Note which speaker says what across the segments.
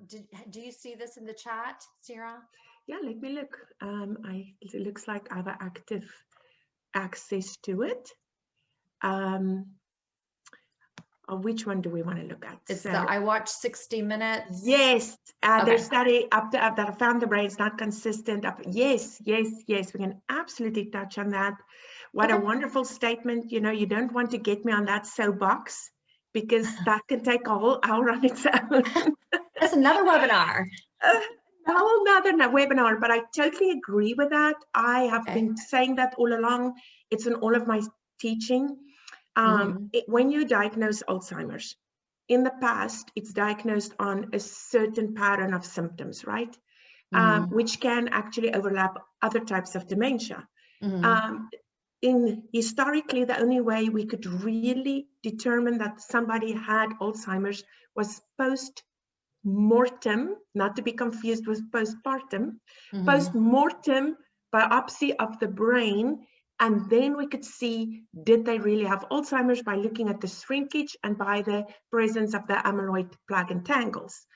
Speaker 1: Do you see this in the chat, Sira?
Speaker 2: Yeah, let me look. It looks like I have active access to it. Which one do we want to look at?
Speaker 1: It's I watched 60 Minutes.
Speaker 2: Yes,
Speaker 1: Okay.
Speaker 2: their study up that I found the brain's not consistent. Yes. We can absolutely touch on that. What a wonderful statement. You know, you don't want to get me on that soapbox because that can take a whole hour on its own.
Speaker 1: That's another webinar.
Speaker 2: Another webinar, but I totally agree with that. I have been saying that all along. It's in all of my teaching. When you diagnose Alzheimer's, in the past, it's diagnosed on a certain pattern of symptoms, right? Which can actually overlap other types of dementia. Historically, the only way we could really determine that somebody had Alzheimer's was post-mortem, not to be confused with postpartum, post-mortem biopsy of the brain. And then we could see, did they really have Alzheimer's by looking at the shrinkage and by the presence of the amyloid plaque and tangles.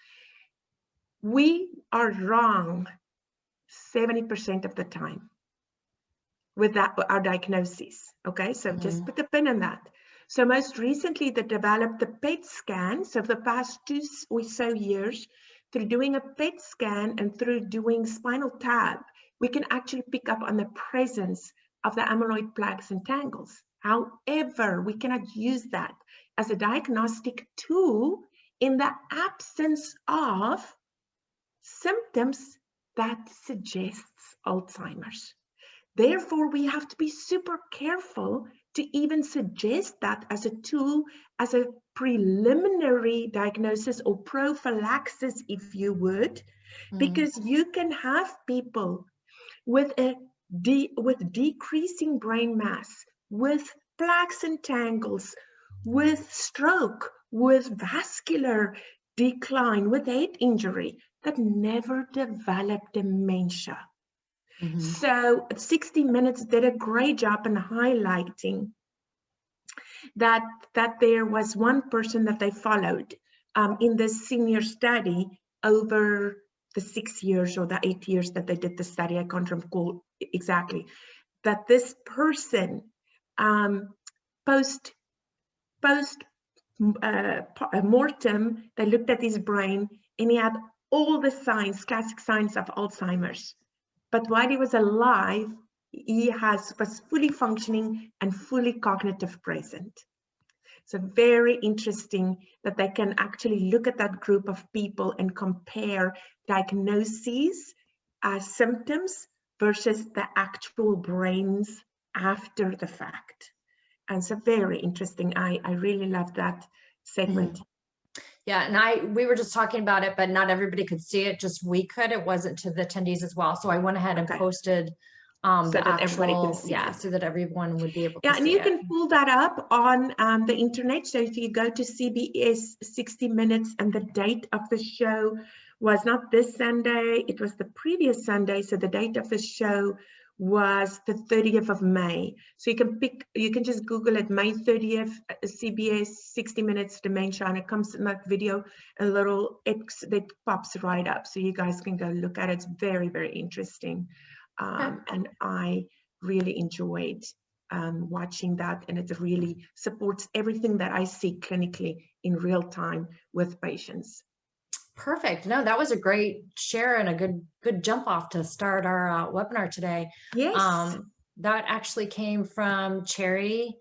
Speaker 2: We are wrong 70% of the time with that, our diagnosis. Okay, so just put a pin in that. So most recently, they developed the PET scan. So for the past 2 or so years, through doing a PET scan and through doing spinal tap, we can actually pick up on the presence of the amyloid plaques and tangles. However, we cannot use that as a diagnostic tool in the absence of symptoms that suggests Alzheimer's. Therefore, we have to be super careful to even suggest that as a tool, as a preliminary diagnosis or prophylaxis, if you would, because you can have people with decreasing brain mass, with plaques and tangles, with stroke, with vascular decline, with head injury that never develop dementia. So 60 Minutes did a great job in highlighting that there was one person that they followed in this senior study over the 6 years or the 8 years that they did the study. I can't recall exactly. That this person post-mortem, they looked at his brain and he had all the signs, classic signs of Alzheimer's. But while he was alive, he was fully functioning and fully cognitive present. So very interesting that they can actually look at that group of people and compare diagnoses as symptoms versus the actual brains after the fact. And so very interesting. I really love that segment.
Speaker 1: Yeah, and we were just talking about it, but not everybody could see it, just we could. It wasn't to the attendees as well. So I went ahead and posted so the actual, so that everyone would be able to see it.
Speaker 2: And you can pull that up on the internet. So if you go to CBS 60 Minutes, and the date of the show was not this Sunday, it was the previous Sunday. So the date of the show was the 30th of May. So you can just Google it, May 30th, CBS 60 Minutes Dementia, and it comes in that video, a little X that pops right up. So you guys can go look at it. It's very, very interesting. And I really enjoyed watching that, and it really supports everything that I see clinically in real time with patients.
Speaker 1: Perfect. No, that was a great share and a good jump off to start our webinar today.
Speaker 2: Yes.
Speaker 1: That actually came from Cherry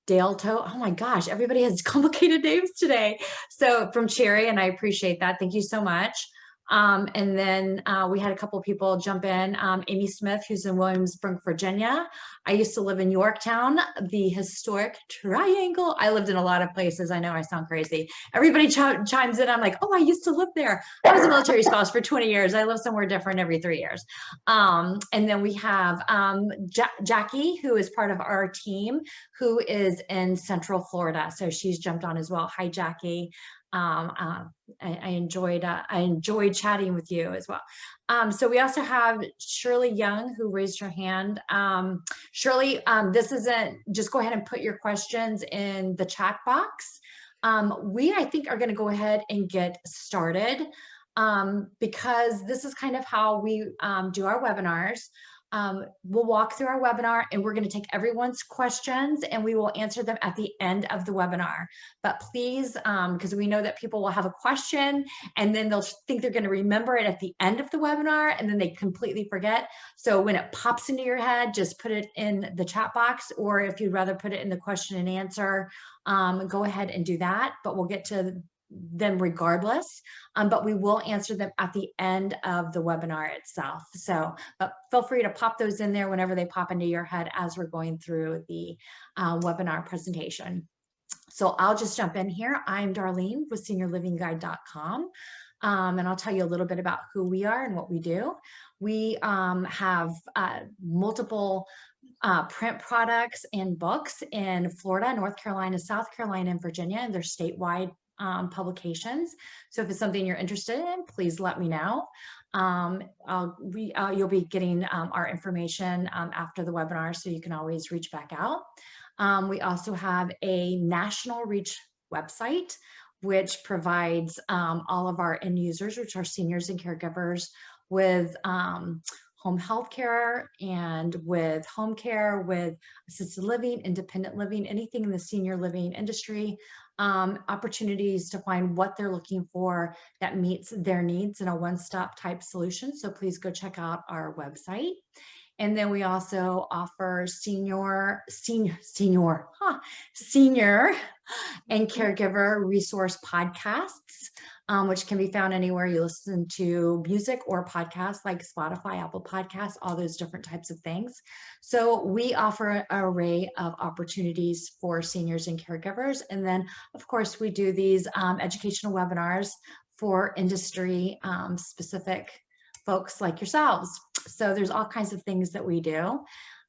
Speaker 1: Dalto. Oh my gosh, everybody has complicated names today. So from Cherry, and I appreciate that. Thank you so much. And then we had a couple of people jump in. Amy Smith, who's in Williamsburg, Virginia. I used to live in Yorktown, the historic Triangle. I lived in a lot of places. I know I sound crazy. Everybody chimes in. I'm like, oh, I used to live there. I was a military spouse for 20 years. I live somewhere different every 3 years. And then we have Jackie, who is part of our team, who is in Central Florida. So she's jumped on as well. Hi, Jackie. I enjoyed chatting with you as well. So we also have Shirley Young, who raised her hand. Shirley, this isn't, just go ahead and put your questions in the chat box. we, I think, are going to go ahead and get started because this is kind of how we do our webinars. We'll walk through our webinar and we're going to take everyone's questions and we will answer them at the end of the webinar. But please, because we know that people will have a question and then they'll think they're going to remember it at the end of the webinar and then they completely forget. So when it pops into your head, just put it in the chat box, or if you'd rather put it in the question and answer, go ahead and do that. But we'll get to them regardless, but we will answer them at the end of the webinar itself. So, but feel free to pop those in there whenever they pop into your head as we're going through the webinar presentation. So I'll just jump in here. I'm Darlene with SeniorLivingGuide.com, and I'll tell you a little bit about who we are and what we do. We have multiple print products and books in Florida, North Carolina, South Carolina, and Virginia, and they're statewide publications. So if it's something you're interested in, please let me know. You'll be getting our information after the webinar, so you can always reach back out. We also have a national reach website, which provides all of our end users, which are seniors and caregivers, with home health care and with home care, with assisted living, independent living, anything in the senior living industry, opportunities to find what they're looking for that meets their needs in a one-stop type solution. So please go check out our website. And then we also offer senior and caregiver resource podcasts, which can be found anywhere you listen to music or podcasts, like Spotify, Apple Podcasts, all those different types of things. So we offer an array of opportunities for seniors and caregivers. And then, of course, we do these educational webinars for industry specific folks like yourselves. So there's all kinds of things that we do.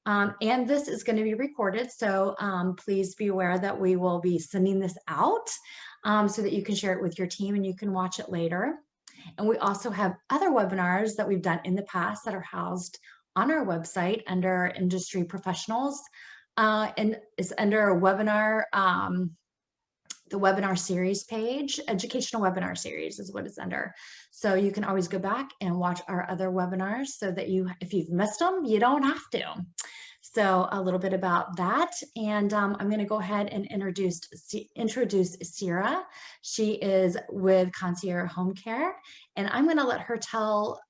Speaker 1: And this is going to be recorded. So please be aware that we will be sending this out so that you can share it with your team and you can watch it later. And we also have other webinars that we've done in the past that are housed on our website under industry professionals. And it's under a webinar, the webinar series page. Educational webinar series is what it's under. So you can always go back and watch our other webinars so that if you've missed them, you don't have to. So a little bit about that. And I'm going to go ahead and introduce Sira. She is with Concierge Home Care, and I'm going to let her tell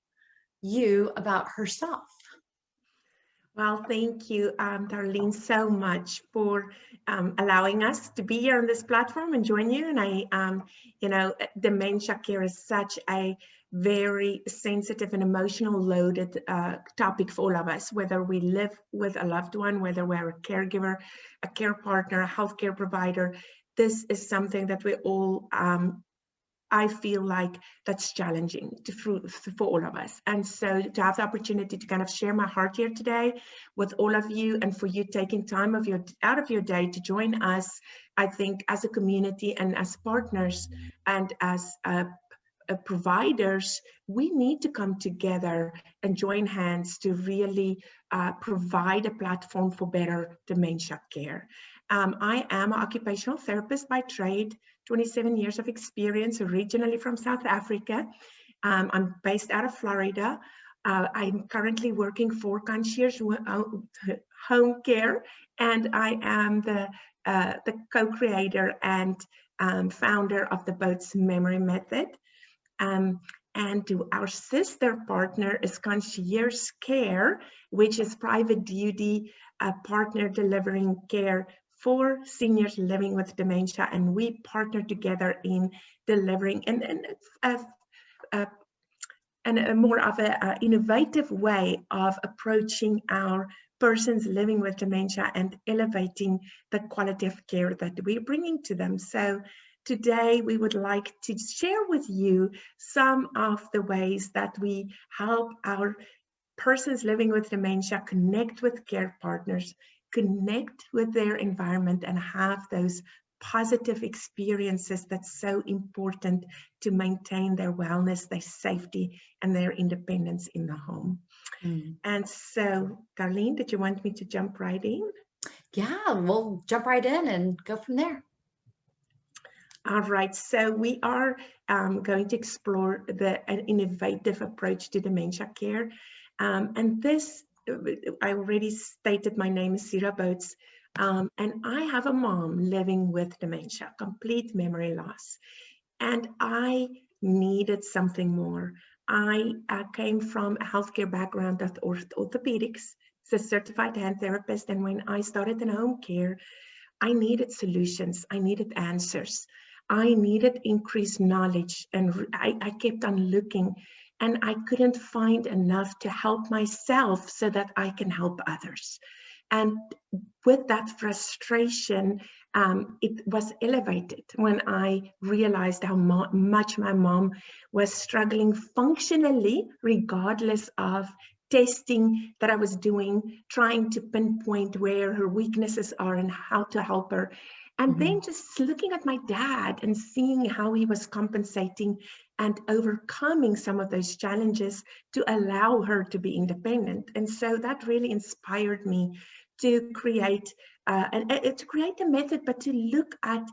Speaker 1: you about herself.
Speaker 2: Well, thank you, Darlene, so much for allowing us to be here on this platform and join you. And dementia care is such a very sensitive and emotional loaded topic for all of us, whether we live with a loved one, whether we're a caregiver, a care partner, a healthcare provider. This is something that we all I feel like that's challenging for all of us. And so to have the opportunity to kind of share my heart here today with all of you, and for you taking time out of your day to join us, I think as a community and as partners and as providers, we need to come together and join hands to really provide a platform for better dementia care. I am an occupational therapist by trade, 27 years of experience, originally from South Africa. I'm based out of Florida. I'm currently working for Concierge Home Care, and I am the co-creator and founder of the Botes Memory Method. And to our sister partner is Concierge Care, which is private duty partner delivering care for seniors living with dementia, and we partner together in delivering and a more of an innovative way of approaching our persons living with dementia and elevating the quality of care that we're bringing to them. So today we would like to share with you some of the ways that we help our persons living with dementia connect with care partners, connect with their environment, and have those positive experiences that's so important to maintain their wellness, their safety, and their independence in the home. And so, Darlene, did you want me to jump right in?
Speaker 1: Yeah, we'll jump right in and go from there.
Speaker 2: All right, so we are going to explore an innovative approach to dementia care. And this, I already stated, my name is Sira Botes, and I have a mom living with dementia, complete memory loss. And I needed something more. I came from a healthcare background of orthopedics, as a certified hand therapist, and when I started in home care, I needed solutions, I needed answers. I needed increased knowledge, and I kept on looking, and I couldn't find enough to help myself so that I can help others. And with that frustration, it was elevated when I realized how much my mom was struggling functionally, regardless of testing that I was doing, trying to pinpoint where her weaknesses are and how to help her. And then just looking at my dad and seeing how he was compensating and overcoming some of those challenges to allow her to be independent. And so that really inspired me to create a method, but to look at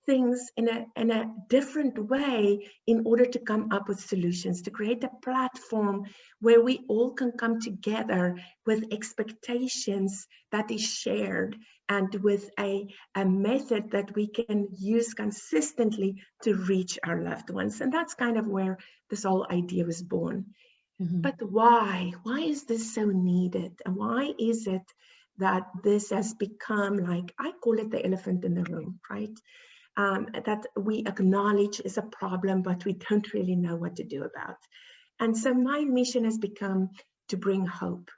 Speaker 2: things in a different way in order to come up with solutions, to create a platform where we all can come together with expectations that is shared, and with a method that we can use consistently to reach our loved ones. And that's kind of where this whole idea was born. But why? Why is this so needed? And why is it that this has become, like, I call it the elephant in the room, right? That we acknowledge is a problem, but we don't really know what to do about. And so my mission has become to bring hope.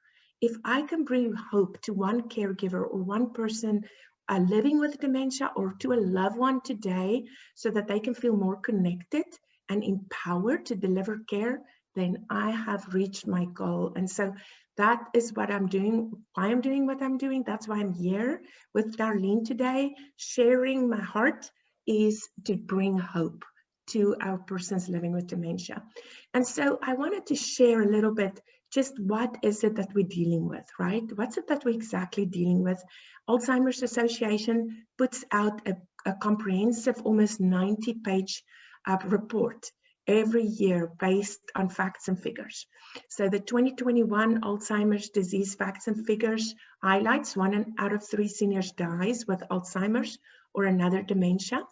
Speaker 2: If I can bring hope to one caregiver or one person living with dementia, or to a loved one today, so that they can feel more connected and empowered to deliver care, then I have reached my goal. And so that is what I'm doing, why I'm doing what I'm doing. That's why I'm here with Darlene today. Sharing my heart is to bring hope to our persons living with dementia. And so I wanted to share a little bit, just what is it that we're dealing with, right? What's it that we're exactly dealing with? Alzheimer's Association puts out a comprehensive, almost 90-page report every year based on facts and figures. So the 2021 Alzheimer's disease facts and figures highlights 1 out of 3 seniors dies with Alzheimer's or another dementia.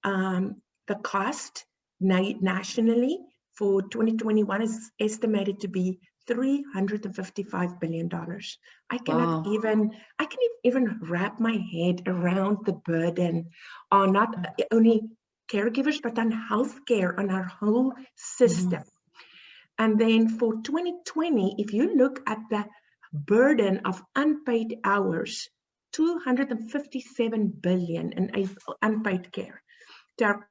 Speaker 2: The cost nationally for 2021 is estimated to be $355 billion. I cannot even wrap my head around the burden on not only caregivers, but on healthcare, on our whole system. And then for 2020, if you look at the burden of unpaid hours, 257 billion in unpaid care to our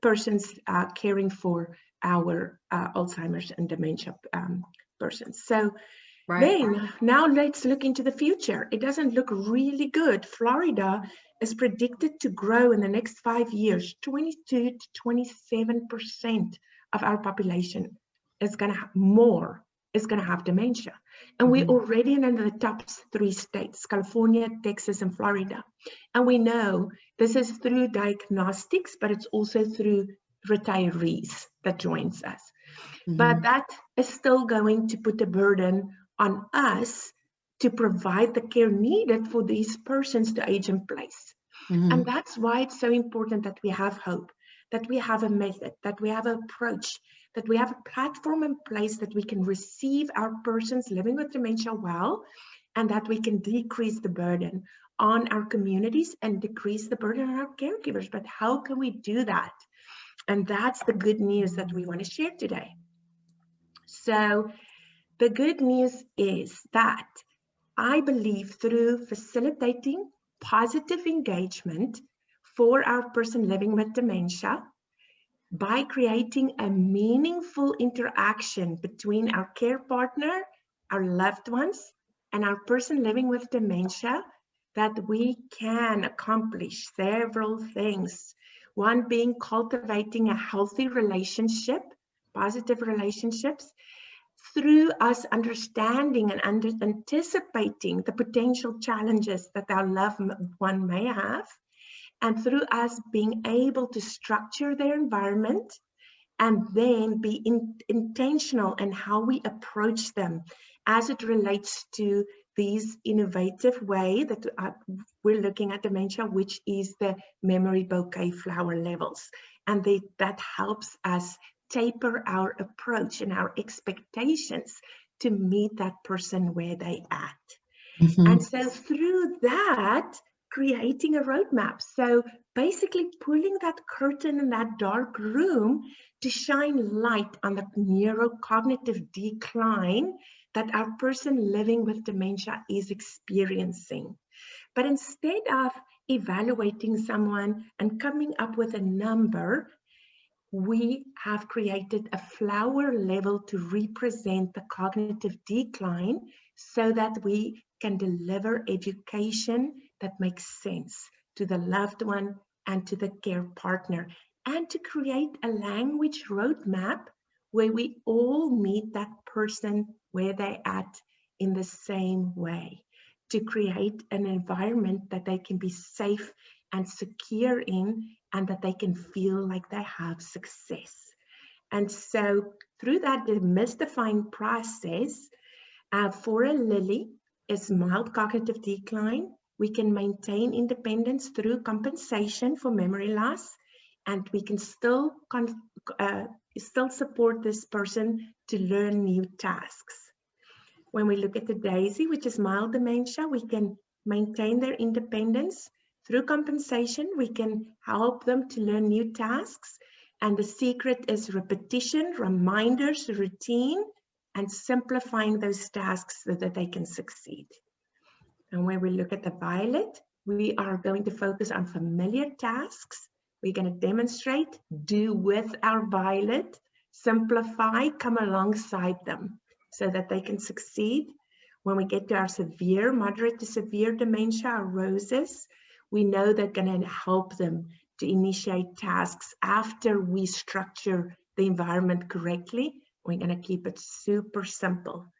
Speaker 2: persons caring for our Alzheimer's and dementia persons. So then now let's look into the future. It doesn't look really good. Florida is predicted to grow in the next 5 years. 22 to 27% of our population is going to have dementia. And we're already in the top 3 states, California, Texas, and Florida. And we know this is through diagnostics, but it's also through retirees that joins us. But that is still going to put a burden on us to provide the care needed for these persons to age in place. And that's why it's so important that we have hope, that we have a method, that we have an approach, that we have a platform in place that we can receive our persons living with dementia well, and that we can decrease the burden on our communities and decrease the burden on our caregivers. But how can we do that? And that's the good news that we want to share today. So the good news is that I believe through facilitating positive engagement for our person living with dementia, by creating a meaningful interaction between our care partner, our loved ones, and our person living with dementia, that we can accomplish several things. One being cultivating a healthy relationship, positive relationships, through us understanding and anticipating the potential challenges that our loved one may have, And through us being able to structure their environment and then be intentional in how we approach them as it relates to these innovative way that we're looking at dementia, which is the memory bouquet flower levels. And that helps us taper our approach and our expectations to meet that person where they at. And so through that, creating a roadmap. So basically pulling that curtain in that dark room to shine light on the neurocognitive decline that our person living with dementia is experiencing. But instead of evaluating someone and coming up with a number, we have created a flower level to represent the cognitive decline so that we can deliver education that makes sense to the loved one and to the care partner, and to create a language roadmap where we all meet that person where they're at in the same way, to create an environment that they can be safe and secure in, and that they can feel like they have success. And so through that demystifying process, for a Lily, is mild cognitive decline. We can maintain independence through compensation for memory loss, and we can still support this person to learn new tasks. When we look at the Daisy, which is mild dementia, we can maintain their independence. Through compensation, we can help them to learn new tasks. And the secret is repetition, reminders, routine, and simplifying those tasks so that they can succeed. And when we look at the Violet, we are going to focus on familiar tasks. We're going to demonstrate, do with our Violet, simplify, come alongside them so that they can succeed. When we get to our severe, moderate to severe dementia, our Roses, we know they're going to help them to initiate tasks after we structure the environment correctly. We're going to keep it super simple.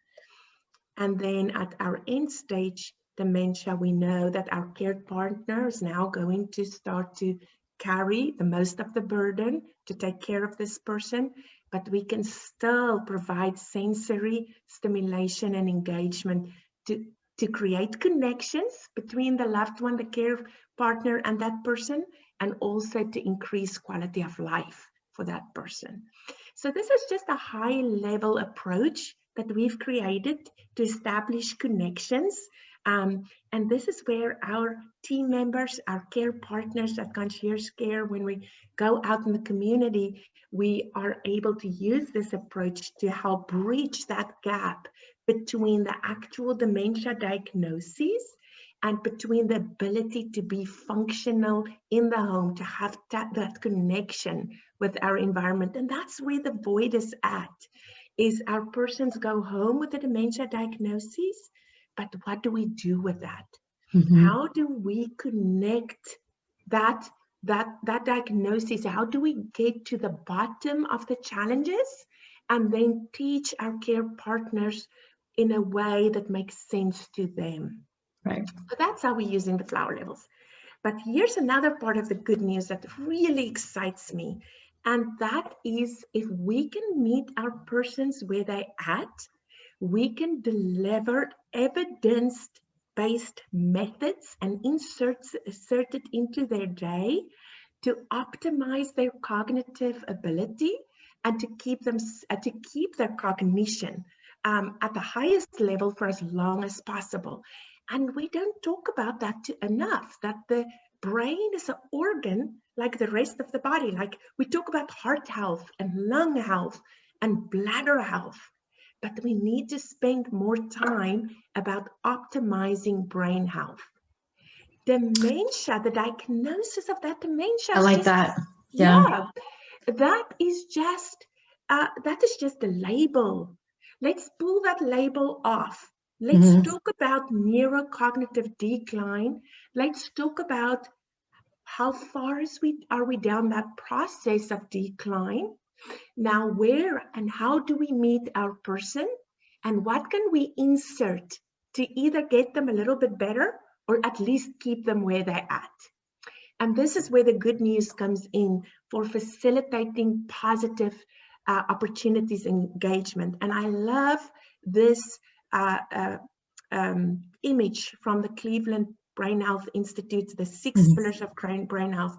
Speaker 2: And then at our end stage dementia, we know that our care partner is now going to start to carry the most of the burden to take care of this person, but we can still provide sensory stimulation and engagement to create connections between the loved one, the care partner, and that person, and also to increase quality of life for that person. So this is just a high-level approach that we've created to establish connections. And this is where our team members, our care partners at Concierge Care, when we go out in the community, we are able to use this approach to help bridge that gap between the actual dementia diagnosis and between the ability to be functional in the home, to have that connection with our environment. And that's where the void is at, is our persons go home with a dementia diagnosis, but what do we do with that? How do we connect that diagnosis? How do we get to the bottom of the challenges and then teach our care partners in a way that makes sense to them?
Speaker 1: Right.
Speaker 2: So that's how we're using the flower levels. But here's another part of the good news that really excites me. And that is, if we can meet our persons where they're at, we can deliver evidence-based methods and insert it into their day to optimize their cognitive ability and to keep their cognition at the highest level for as long as possible. And we don't talk about that enough, that the brain is an organ like the rest of the body. Like we talk about heart health and lung health and bladder health, but we need to spend more time about optimizing brain health. Dementia, the diagnosis of that dementia.
Speaker 1: I like that. Yeah.
Speaker 2: That is just a label. Let's pull that label off. Let's talk about neurocognitive decline. Let's talk about how far are we down that process of decline. Now, where and how do we meet our person, and what can we insert to either get them a little bit better or at least keep them where they're at? And this is where the good news comes in for facilitating positive opportunities and engagement. And I love this image from the Cleveland Brain Health Institute, the 6 pillars of brain health.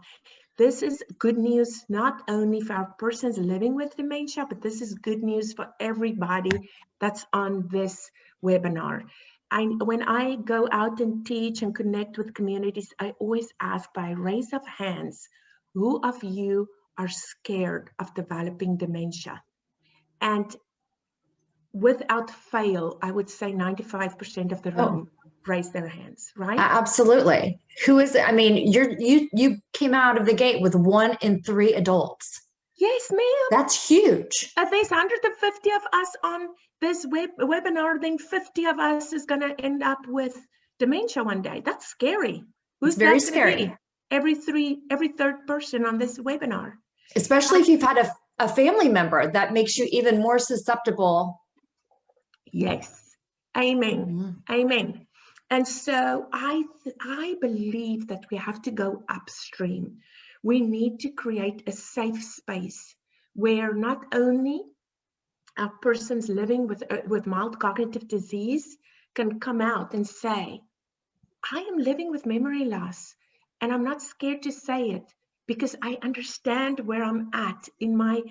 Speaker 2: This is good news not only for our persons living with dementia, but this is good news for everybody that's on this webinar. When I go out and teach and connect with communities, I always ask by raise of hands, who of you are scared of developing dementia? And without fail, I would say 95% of the room raise their hands, right?
Speaker 1: Absolutely. Who is it? I mean, you came out of the gate with 1 in 3 adults.
Speaker 2: Yes, ma'am.
Speaker 1: That's huge.
Speaker 2: If there's 150 of us on this webinar, then 50 of us is going to end up with dementia one day. That's scary. Who's
Speaker 1: it's very
Speaker 2: that
Speaker 1: scary.
Speaker 2: Be? Every third person on this webinar.
Speaker 1: Especially if you've had a family member, that makes you even more susceptible.
Speaker 2: Yes. Amen. Amen. And so I believe that we have to go upstream. We need to create a safe space where not only our persons living with mild cognitive disease can come out and say, I am living with memory loss, and I'm not scared to say it because I understand where I'm at in my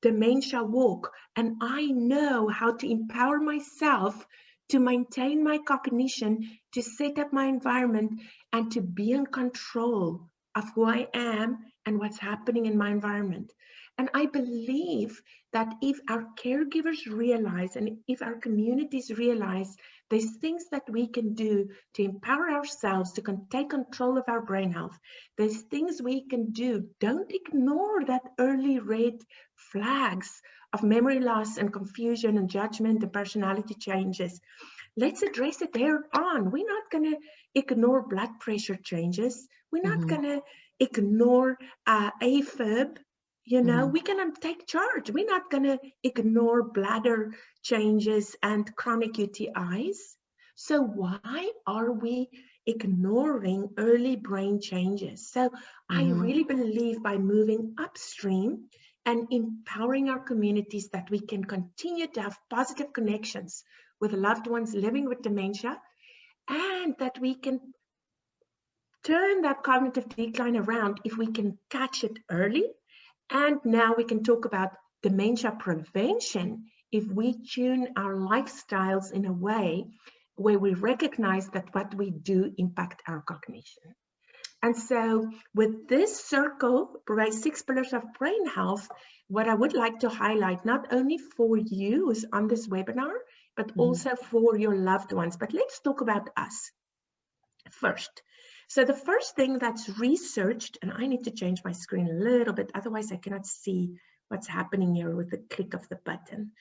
Speaker 2: dementia walk, and I know how to empower myself to maintain my cognition, to set up my environment, and to be in control of who I am and what's happening in my environment. And I believe that if our caregivers realize, and if our communities realize, there's things that we can do to empower ourselves to take control of our brain health. There's things we can do. Don't ignore that early red flags of memory loss and confusion and judgment and personality changes. Let's address it there on. We're not going to ignore blood pressure changes. We're not going to ignore AFib. You know, we can take charge. We're not going to ignore bladder changes and chronic UTIs. So why are we ignoring early brain changes? So I really believe by moving upstream and empowering our communities that we can continue to have positive connections with loved ones living with dementia, and that we can turn that cognitive decline around if we can catch it early. And now we can talk about dementia prevention if we tune our lifestyles in a way where we recognize that what we do impact our cognition. And so with this circle, 6 pillars of brain health, what I would like to highlight, not only for you who's on this webinar, but also for your loved ones. But let's talk about us first. So the first thing that's researched, and I need to change my screen a little bit, otherwise I cannot see what's happening here with the click of the button.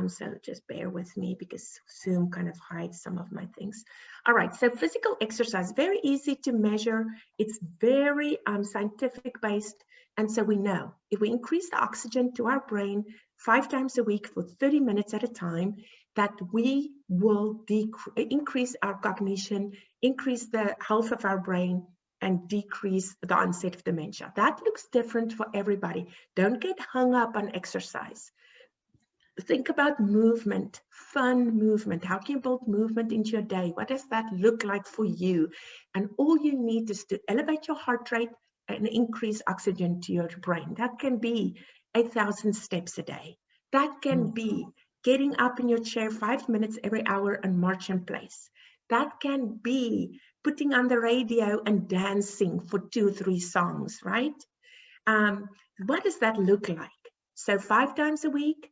Speaker 2: So just bear with me because Zoom kind of hides some of my things. All right, so physical exercise, very easy to measure. It's very scientific based. And so we know if we increase the oxygen to our brain 5 times a week for 30 minutes at a time, that we will increase our cognition, increase the health of our brain, and decrease the onset of dementia. That looks different for everybody. Don't get hung up on exercise. Think about movement, fun movement. How can you build movement into your day? What does that look like for you? And all you need is to elevate your heart rate and increase oxygen to your brain. That can be 8,000 steps a day. That can be getting up in your chair 5 minutes every hour and march in place. That can be putting on the radio and dancing for 2 or 3 songs, right? What does that look like? So 5 times a week,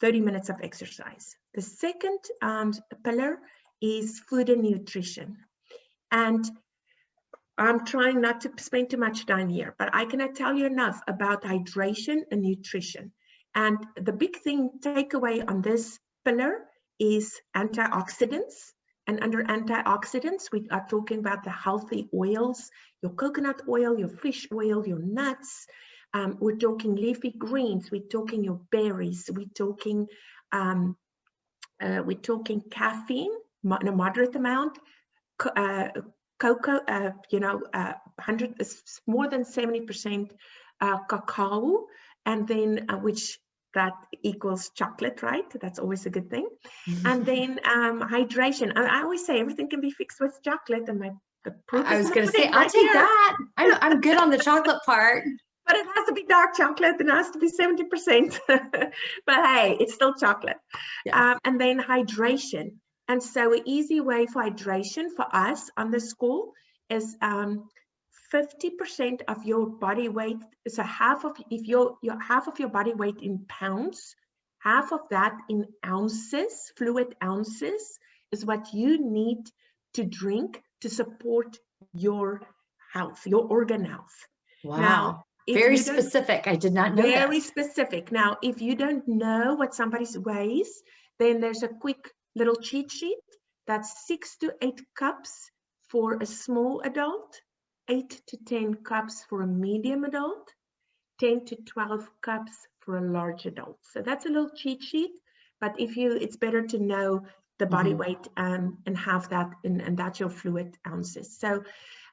Speaker 2: 30 minutes of exercise. The second pillar is food and nutrition. And I'm trying not to spend too much time here, but I cannot tell you enough about hydration and nutrition. And the big thing takeaway on this pillar is antioxidants. And under antioxidants, we are talking about the healthy oils, your coconut oil, your fish oil, your nuts. We're talking leafy greens. We're talking your berries. We're talking caffeine in a moderate amount, cocoa, more than 70% cacao, and then which that equals chocolate, right? That's always a good thing. And then hydration. I always say everything can be fixed with chocolate, and the proof
Speaker 1: I
Speaker 2: is
Speaker 1: was going to say,
Speaker 2: right
Speaker 1: I'll take
Speaker 2: here.
Speaker 1: that. I'm good on the chocolate part.
Speaker 2: But it has to be dark chocolate, and it has to be 70%. But hey, it's still chocolate.
Speaker 1: Yes.
Speaker 2: And then hydration. And so an easy way for hydration for us on the school is 50% of your body weight. So half of your body weight in pounds, half of that in ounces, fluid ounces, is what you need to drink to support your health, your organ health.
Speaker 1: Wow.
Speaker 2: Now,
Speaker 1: very specific. I did not know that.
Speaker 2: Very specific. Now, if you don't know what somebody weighs, then there's a quick little cheat sheet. That's 6 to 8 cups for a small adult, 8 to 10 cups for a medium adult, 10 to 12 cups for a large adult. So that's a little cheat sheet. But it's better to know the body weight and have that, and that's your fluid ounces. So,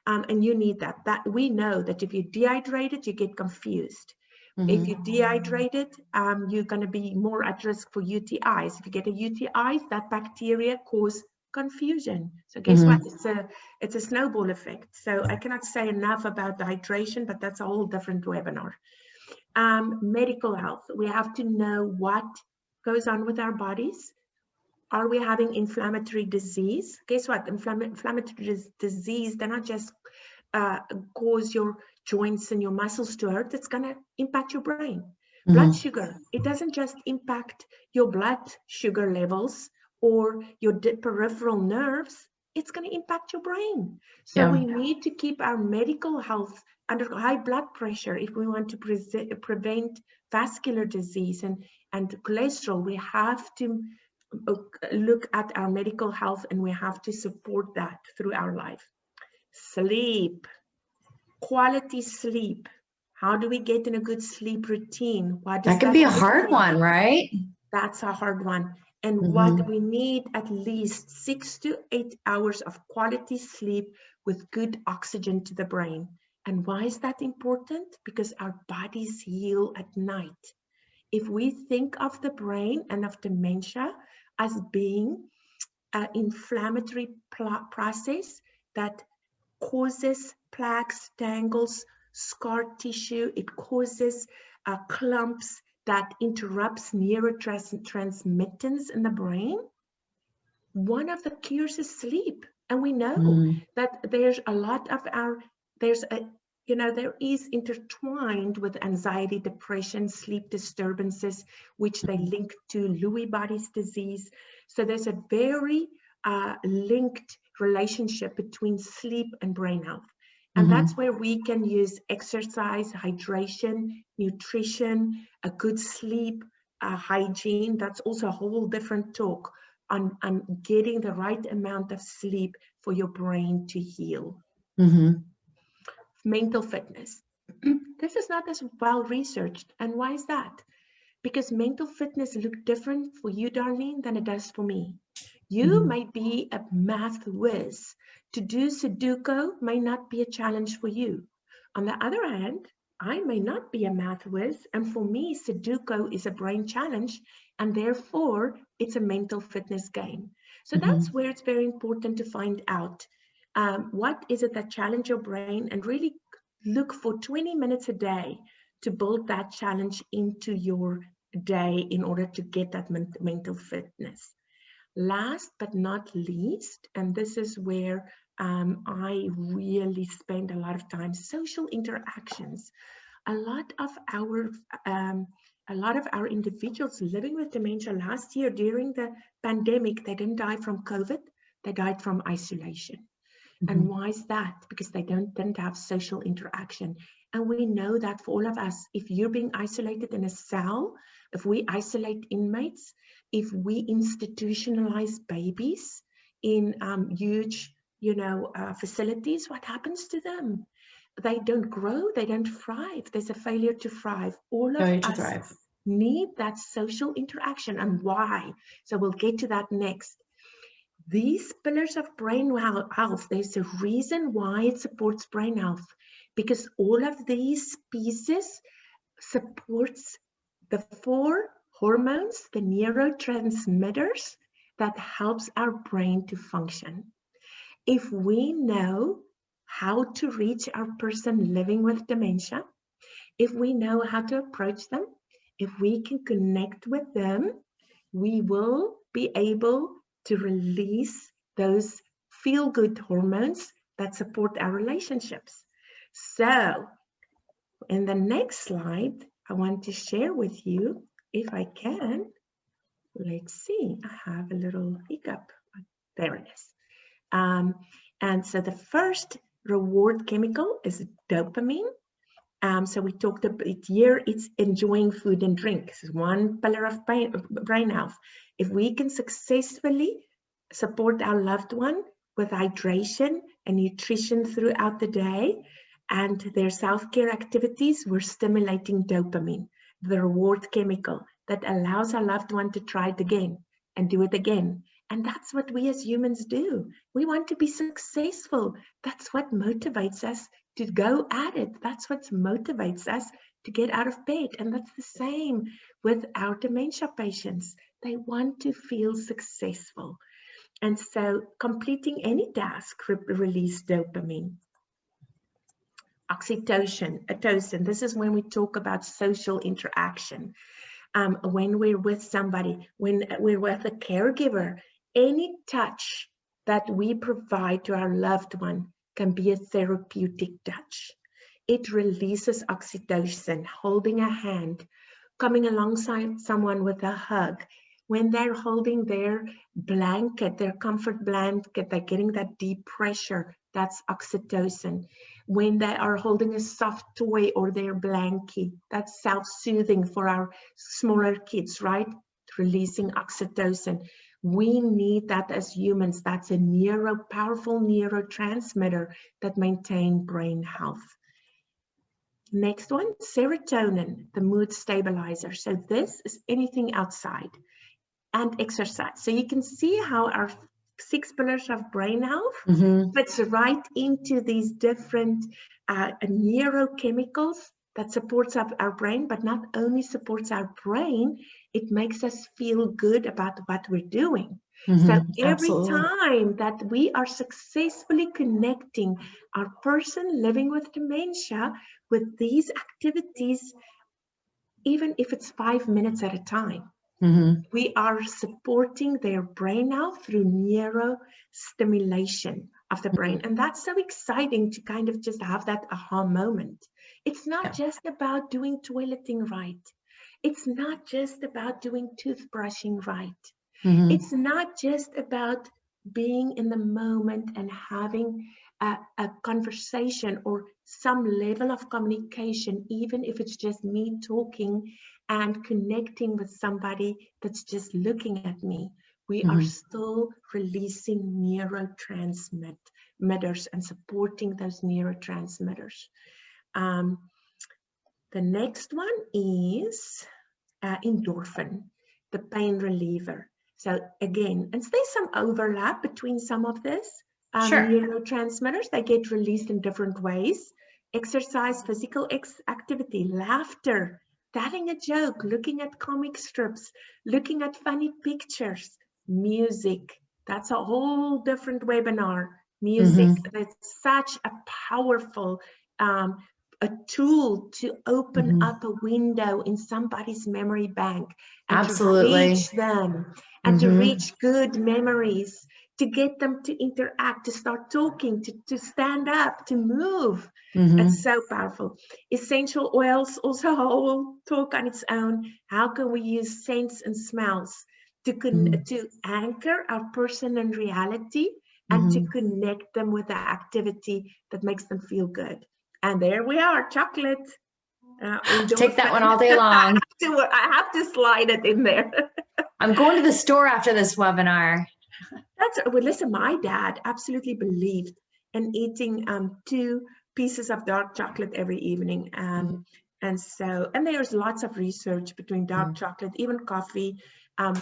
Speaker 2: and you need that. We know that if you're dehydrated, you get confused. If you're dehydrated, you're going to be more at risk for UTIs. If you get a UTI, that bacteria cause confusion. So guess what? It's a snowball effect. So I cannot say enough about the hydration, but that's a whole different webinar. Medical health. We have to know what goes on with our bodies. Are we having inflammatory disease? Guess what? Inflammatory disease, they're not just cause your joints and your muscles to hurt. It's going to impact your brain. Blood sugar, it doesn't just impact your blood sugar levels or your peripheral nerves. It's going to impact your brain. So we need to keep our medical health under high blood pressure if we want to prevent vascular disease and cholesterol. We have to look at our medical health, and we have to support that through our life. Sleep, quality sleep. How do we get in a good sleep routine?
Speaker 1: That can be a hard one, right?
Speaker 2: That's a hard one. And what we need at least 6 to 8 hours of quality sleep with good oxygen to the brain. And why is that important? Because our bodies heal at night. If we think of the brain and of dementia as being an inflammatory process that causes plaques, tangles, scar tissue, it causes clumps that interrupts neurotransmittance in the brain. One of the cures is sleep. And we know that there's a lot of there is intertwined with anxiety, depression, sleep disturbances, which they link to Lewy bodies disease. So there's a very linked relationship between sleep and brain health. And that's where we can use exercise, hydration, nutrition, a good sleep, hygiene. That's also a whole different talk on getting the right amount of sleep for your brain to heal. Mental fitness. This is not as well researched. And why is that? Because mental fitness looks different for you, Darlene, than it does for me. You might be a math whiz. To do Sudoku may not be a challenge for you. On the other hand, I may not be a math whiz, and for me, Sudoku is a brain challenge, and therefore it's a mental fitness game. So that's where it's very important to find out what is it that challenge your brain, and really look for 20 minutes a day to build that challenge into your day in order to get that mental fitness. Last but not least, and this is where I really spend a lot of time, social interactions. A lot of our individuals living with dementia last year during the pandemic, they didn't die from COVID, they died from isolation. And why is that? Because they didn't have social interaction. And we know that for all of us, if you're being isolated in a cell, if we isolate inmates, if we institutionalize babies in huge, facilities, what happens to them? They don't grow, they don't thrive. There's a failure to thrive. All of us need that social interaction. And why? So we'll get to that next. These pillars of brain health, there's a reason why it supports brain health, because all of these pieces supports the 4 hormones, the neurotransmitters that helps our brain to function. If we know how to reach our person living with dementia, if we know how to approach them, if we can connect with them, we will be able to release those feel-good hormones that support our relationships. So, in the next slide, I want to share with you, if I can, let's see, I have a little hiccup. There it is. And so the first reward chemical is dopamine. So we talked about it here, it's enjoying food and drink. This is one pillar of brain health. If we can successfully support our loved one with hydration and nutrition throughout the day and their self-care activities, we're stimulating dopamine, the reward chemical that allows our loved one to try it again and do it again. And that's what we as humans do. We want to be successful. That's what motivates us to go at it. That's what motivates us to get out of bed. And that's the same with our dementia patients. They want to feel successful. And so completing any task release dopamine. Oxytocin, this is when we talk about social interaction. When we're with somebody, when we're with a caregiver, any touch that we provide to our loved one can be a therapeutic touch. It releases oxytocin, holding a hand, coming alongside someone with a hug. When they're holding their blanket, their comfort blanket, they're getting that deep pressure, that's oxytocin. When they are holding a soft toy or their blankie, that's self-soothing for our smaller kids, right? Releasing oxytocin. We need that as humans. That's a powerful neurotransmitter that maintain brain health. Next one, serotonin, the mood stabilizer. So this is anything outside and exercise. So you can see how our 6 pillars of brain health fits right into these different neurochemicals that supports our brain, but not only supports our brain, it makes us feel good about what we're doing. So every time that we are successfully connecting our person living with dementia with these activities, even if it's 5 minutes at a time, we are supporting their brain health through neurostimulation of the brain. And that's so exciting to kind of just have that aha moment. It's not just about doing toileting right. It's not just about doing toothbrushing right. It's not just about being in the moment and having a conversation or some level of communication, even if it's just me talking and connecting with somebody that's just looking at me. We are still releasing neurotransmitters and supporting those neurotransmitters. The next one is endorphin, the pain reliever. So again, and there's some overlap between some of this. Neurotransmitters, they get released in different ways. Exercise, physical activity, laughter, telling a joke, looking at comic strips, looking at funny pictures, music. That's a whole different webinar. Music, that's such a powerful a tool to open up a window in somebody's memory bank and to reach them and to reach good memories, to get them to interact, to start talking, to stand up, to move. It's so powerful. Essential oils, also a whole talk on its own. How can we use scents and smells to anchor our person in reality and to connect them with the activity that makes them feel good? And there we are, chocolate.
Speaker 1: Take that one all day long.
Speaker 2: I have to slide it in there.
Speaker 1: I'm going to the store after this webinar.
Speaker 2: Well, listen, my dad absolutely believed in eating 2 pieces of dark chocolate every evening. And there's lots of research between dark chocolate, even coffee,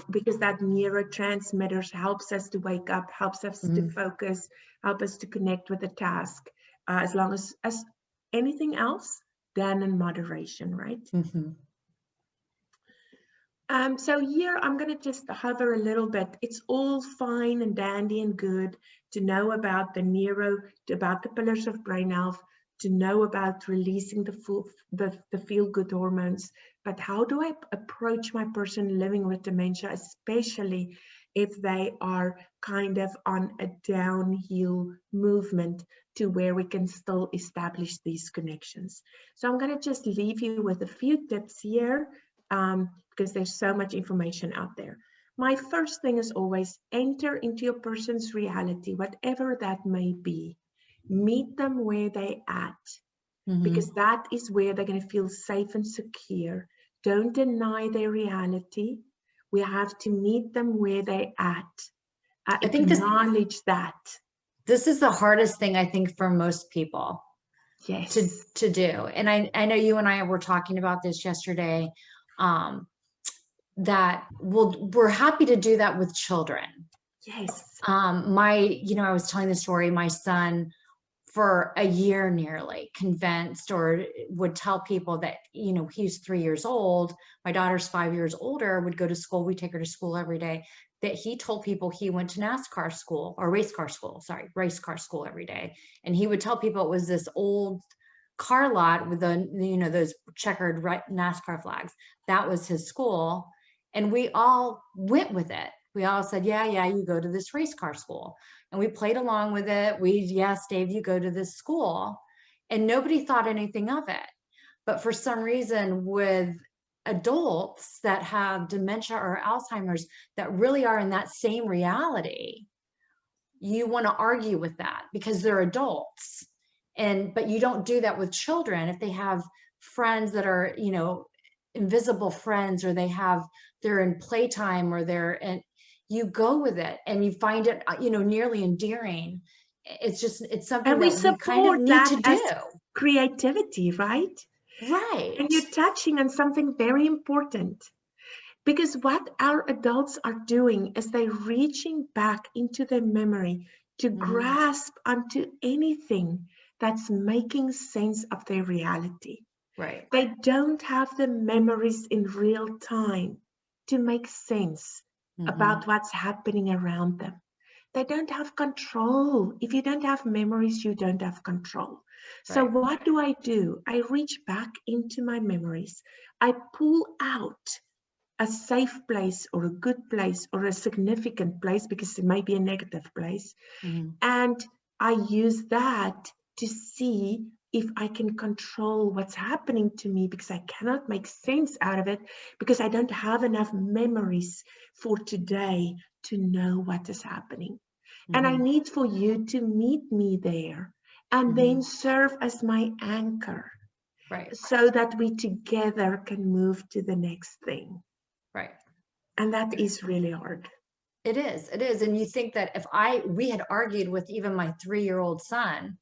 Speaker 2: because that neurotransmitters helps us to wake up, helps us to focus, help us to connect with the task, as long as anything else, done in moderation, right? So here I'm going to just hover a little bit. It's all fine and dandy and good to know about about the pillars of brain health, to know about releasing the feel-good hormones. But how do I approach my person living with dementia, especially if they are kind of on a downhill movement to where we can still establish these connections? So I'm going to just leave you with a few tips here, because there's so much information out there. My first thing is always enter into your person's reality, whatever that may be. Meet them where they're at, because that is where they're going to feel safe and secure. Don't deny their reality. We have to meet them where they're at.
Speaker 1: I think
Speaker 2: acknowledge that.
Speaker 1: This is the hardest thing, I think, for most people.
Speaker 2: Yes.
Speaker 1: To do. And I know you and I were talking about this yesterday, that we're happy to do that with children.
Speaker 2: Yes.
Speaker 1: I was telling the story, my son, for a year nearly, convinced or would tell people that, he's 3 years old. My daughter's 5 years older, would go to school. We take her to school every day. That he told people he went to race car school every day. And he would tell people it was this old car lot with those checkered NASCAR flags. That was his school. And we all went with it. We all said, yeah, you go to this race car school. And we played along with it. Yes, Dave, you go to this school. And nobody thought anything of it. But for some reason, with adults that have dementia or Alzheimer's that really are in that same reality, you want to argue with that because they're adults. But you don't do that with children. If they have friends that are, invisible friends, or they're in playtime, or you go with it and you find it, nearly endearing. It's something that we kind of need to do.
Speaker 2: Creativity, right?
Speaker 1: Right.
Speaker 2: And you're touching on something very important, because what our adults are doing is they're reaching back into their memory to grasp onto anything that's making sense of their reality.
Speaker 1: Right.
Speaker 2: They don't have the memories in real time to make sense about what's happening around them. They don't have control. If you don't have memories, you don't have control. Right. So what do? I reach back into my memories. I pull out a safe place or a good place or a significant place, because it might be a negative place. And I use that to see if I can control what's happening to me, because I cannot make sense out of it, because I don't have enough memories for today to know what is happening. And I need for you to meet me there and then serve as my anchor,
Speaker 1: right?
Speaker 2: So that we together can move to the next thing.
Speaker 1: Right.
Speaker 2: And that is really hard.
Speaker 1: It is. And you think that if we had argued with even my 3-year-old son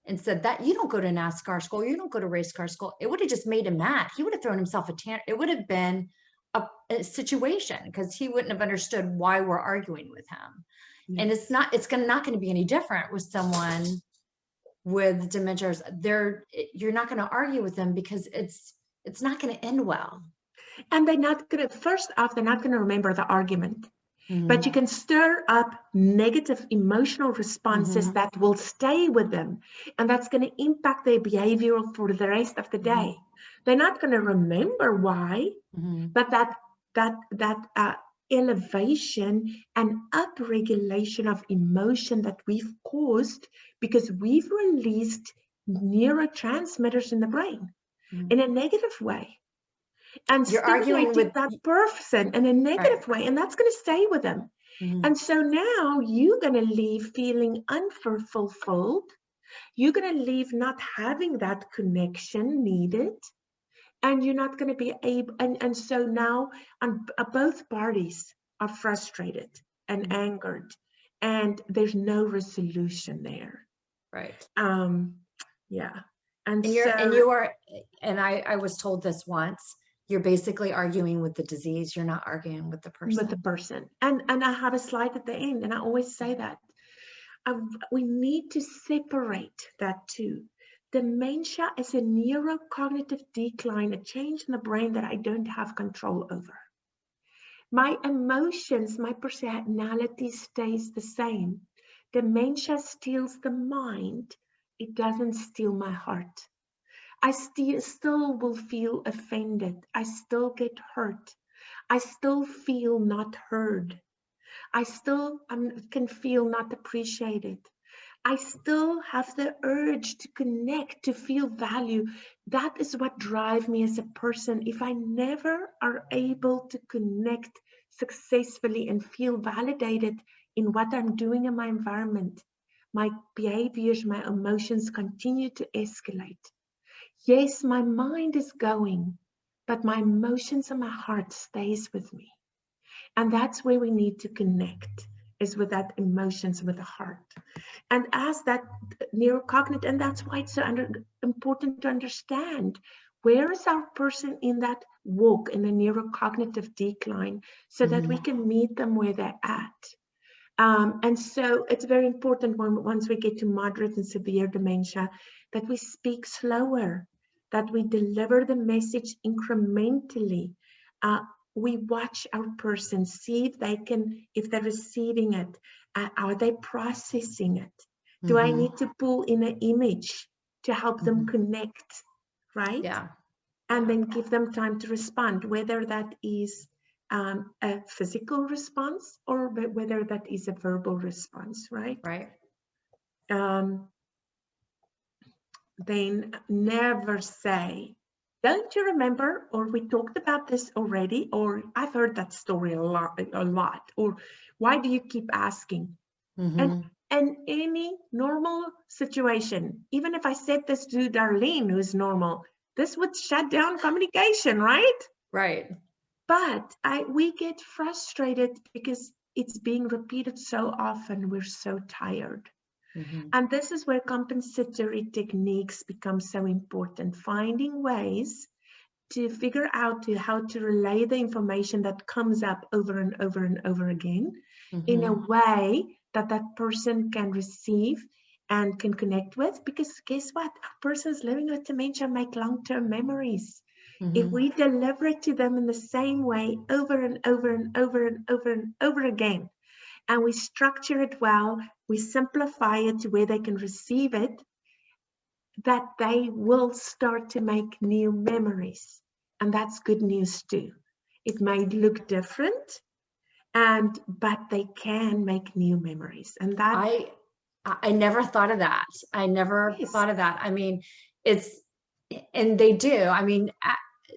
Speaker 1: and said that you don't go to NASCAR school, you don't go to race car school, it would have just made him mad. He would have thrown himself a tantrum. It would have been a situation, because he wouldn't have understood why we're arguing with him. Yes. And it's not going to be any different with someone with dementia. You're not going to argue with them, because it's not going to end well.
Speaker 2: And they're not going to remember the argument. But you can stir up negative emotional responses that will stay with them. And that's going to impact their behavior for the rest of the day. They're not going to remember why, but that elevation and upregulation of emotion that we've caused because we've released neurotransmitters in the brain in a negative way. And
Speaker 1: you're arguing with
Speaker 2: that person in a negative way, and that's going to stay with them. And so now you're going to leave feeling unfulfilled. You're going to leave not having that connection needed, and you're not going to be able. And so now both parties are frustrated and angered, and there's no resolution there.
Speaker 1: Right.
Speaker 2: Yeah.
Speaker 1: And I was told this once. you're basically arguing with the disease. You're not arguing with the person.
Speaker 2: With the person. And I have a slide at the end, and I always say that. We need to separate that too. Dementia is a neurocognitive decline, a change in the brain that I don't have control over. My emotions, my personality stays the same. Dementia steals the mind. It doesn't steal my heart. I still will feel offended. I still get hurt. I still feel not heard. I still can feel not appreciated. I still have the urge to connect, to feel value. That is what drives me as a person. If I never are able to connect successfully and feel validated in what I'm doing in my environment, my behaviors, my emotions continue to escalate. Yes, my mind is going, but my emotions and my heart stays with me. And that's where we need to connect, is with that emotions, with the heart. And as that neurocognitive, and that's why it's so important to understand, where is our person in that walk, in the neurocognitive decline, so that we can meet them where they're at. And so it's very important once we get to moderate and severe dementia, that we speak slower, that we deliver the message incrementally. We watch our person, see if they're receiving it. Are they processing it? Do I need to pull in an image to help them connect, right?
Speaker 1: Yeah.
Speaker 2: And then give them time to respond, whether that is a physical response or whether that is a verbal response, right?
Speaker 1: Right.
Speaker 2: Then never say, don't you remember, or we talked about this already, or I've heard that story a lot, or why do you keep asking? And any normal situation, even if I said this to Darlene, who's normal, this would shut down communication, right?
Speaker 1: Right.
Speaker 2: But we get frustrated because it's being repeated so often. We're so tired. And this is where compensatory techniques become so important. Finding ways to figure out how to relay the information that comes up over and over and over again in a way that that person can receive and can connect with. Because guess what? Persons living with dementia make long-term memories. If we deliver it to them in the same way over and over and over and over and over again, and we structure it well, we simplify it to where they can receive it, that they will start to make new memories. And that's good news too. It may look different, but they can make new memories. And that
Speaker 1: I never thought of that. I never thought of that. I mean, and they do. I mean,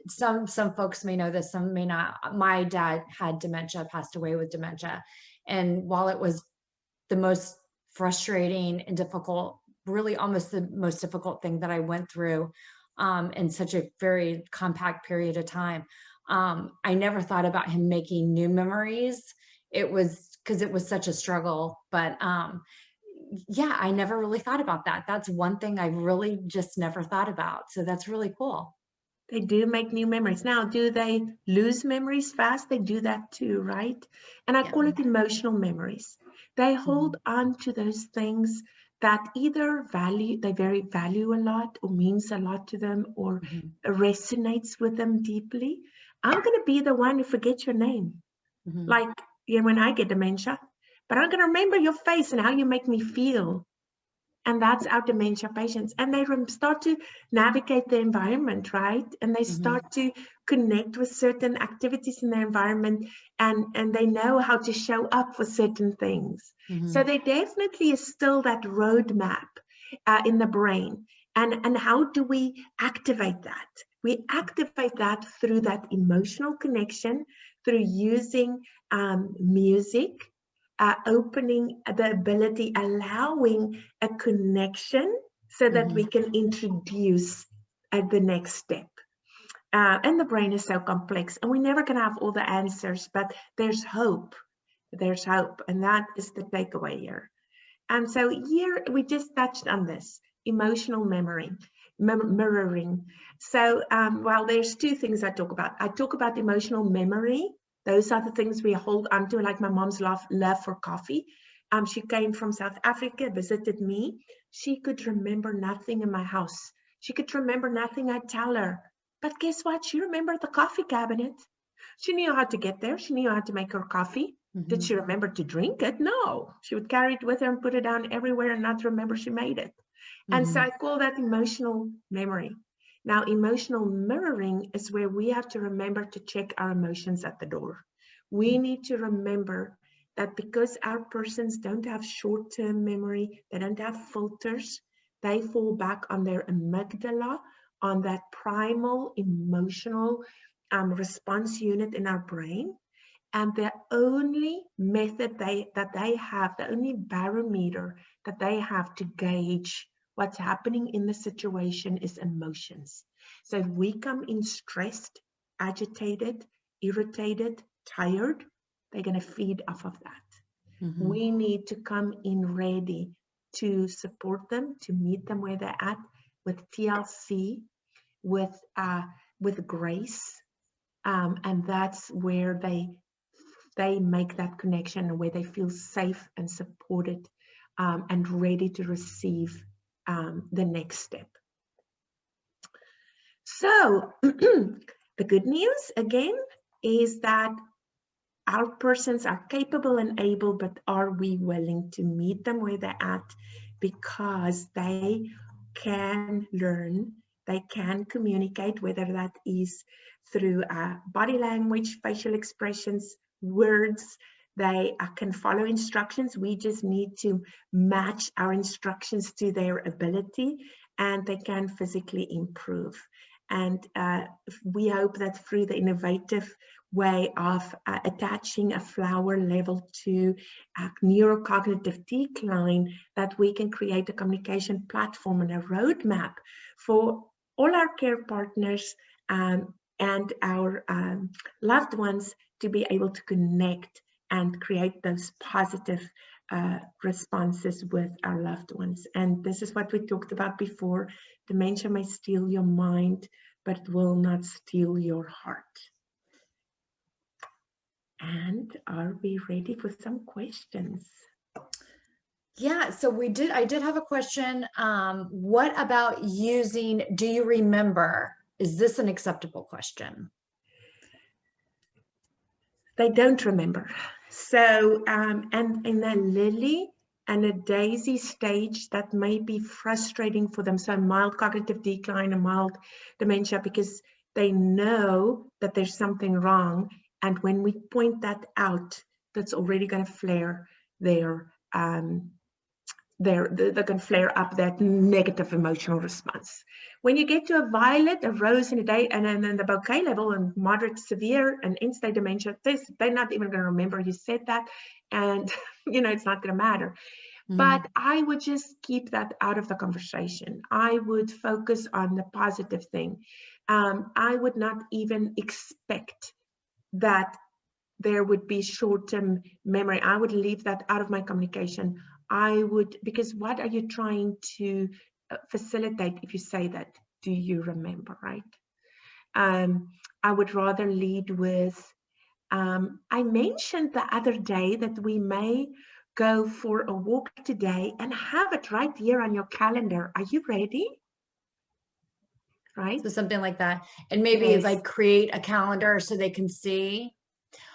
Speaker 1: some folks may know this, some may not. My dad had dementia, passed away with dementia. And while it was the most frustrating and difficult, really almost the most difficult thing that I went through in such a very compact period of time, I never thought about him making new memories. It was because it was such a struggle. But yeah, I never really thought about that. That's one thing I really just never thought about. So that's really cool.
Speaker 2: They do make new memories. Now, do they lose memories fast? They do that too, right? And I call it emotional memories. They hold on to those things that either they very value a lot, or means a lot to them, or resonates with them deeply. I'm going to be the one who forgets your name. Like when I get dementia, but I'm going to remember your face and how you make me feel. And that's our dementia patients. And they start to navigate the environment, right? And they start to connect with certain activities in their environment, and they know how to show up for certain things. So there definitely is still that roadmap in the brain. And how do we activate that? We activate that through that emotional connection, through using music, opening the ability, allowing a connection so that we can introduce the next step. And the brain is so complex, and we're never going to have all the answers, but there's hope. There's hope, and that is the takeaway here. And so here we just touched on this emotional memory. mirroring. So, well, there's two things I talk about. I talk about emotional memory. Those are the things we hold on to, like my mom's love for coffee. She came from South Africa, visited me. She could remember nothing in my house. She could remember nothing I'd tell her. But guess what? She remembered the coffee cabinet. She knew how to get there. She knew how to make her coffee. Did she remember to drink it? No. She would carry it with her and put it down everywhere and not remember she made it. And so I call that emotional memory. Now, emotional mirroring is where we have to remember to check our emotions at the door. We need to remember that because our persons don't have short-term memory, they don't have filters, they fall back on their amygdala, on that primal emotional response unit in our brain. And the only method that they have, the only barometer that they have to gauge what's happening in the situation is emotions. So if we come in stressed, agitated, irritated, tired, they're going to feed off of that. We need to come in ready to support them, to meet them where they're at with TLC, with grace, and that's where they make that connection, where they feel safe and supported, and ready to receive the next step. So the good news again is that our persons are capable and able, but are we willing to meet them where they're at? Because they can learn, they can communicate, whether that is through body language, facial expressions, words. They can follow instructions. We just need to match our instructions to their ability, and they can physically improve. And we hope that through the innovative way of attaching a flower level to a neurocognitive decline, that we can create a communication platform and a roadmap for all our care partners and our loved ones to be able to connect and create those positive responses with our loved ones. And this is what we talked about before. Dementia may steal your mind, but it will not steal your heart. And are we ready for some questions?
Speaker 1: Yeah, so I did have a question. What about using, do you remember? Is this an acceptable question?
Speaker 2: They don't remember. So, and in a lily and a daisy stage, that may be frustrating for them. So mild cognitive decline and mild dementia, because they know that there's something wrong. And when we point that out, that's already going to flare they're going to flare up that negative emotional response. When you get to a violet, a rose, and a day, and then the bouquet level, and moderate, severe, and end-stage dementia, they're not even going to remember you said that, and it's not going to matter. But I would just keep that out of the conversation. I would focus on the positive thing. I would not even expect that there would be short-term memory. I would leave that out of my communication. Because what are you trying to facilitate if you say that? Do you remember, right? I would rather lead with, I mentioned the other day that we may go for a walk today, and have it right here on your calendar. Are you ready? Right?
Speaker 1: So something like that. And maybe like create a calendar so they can see.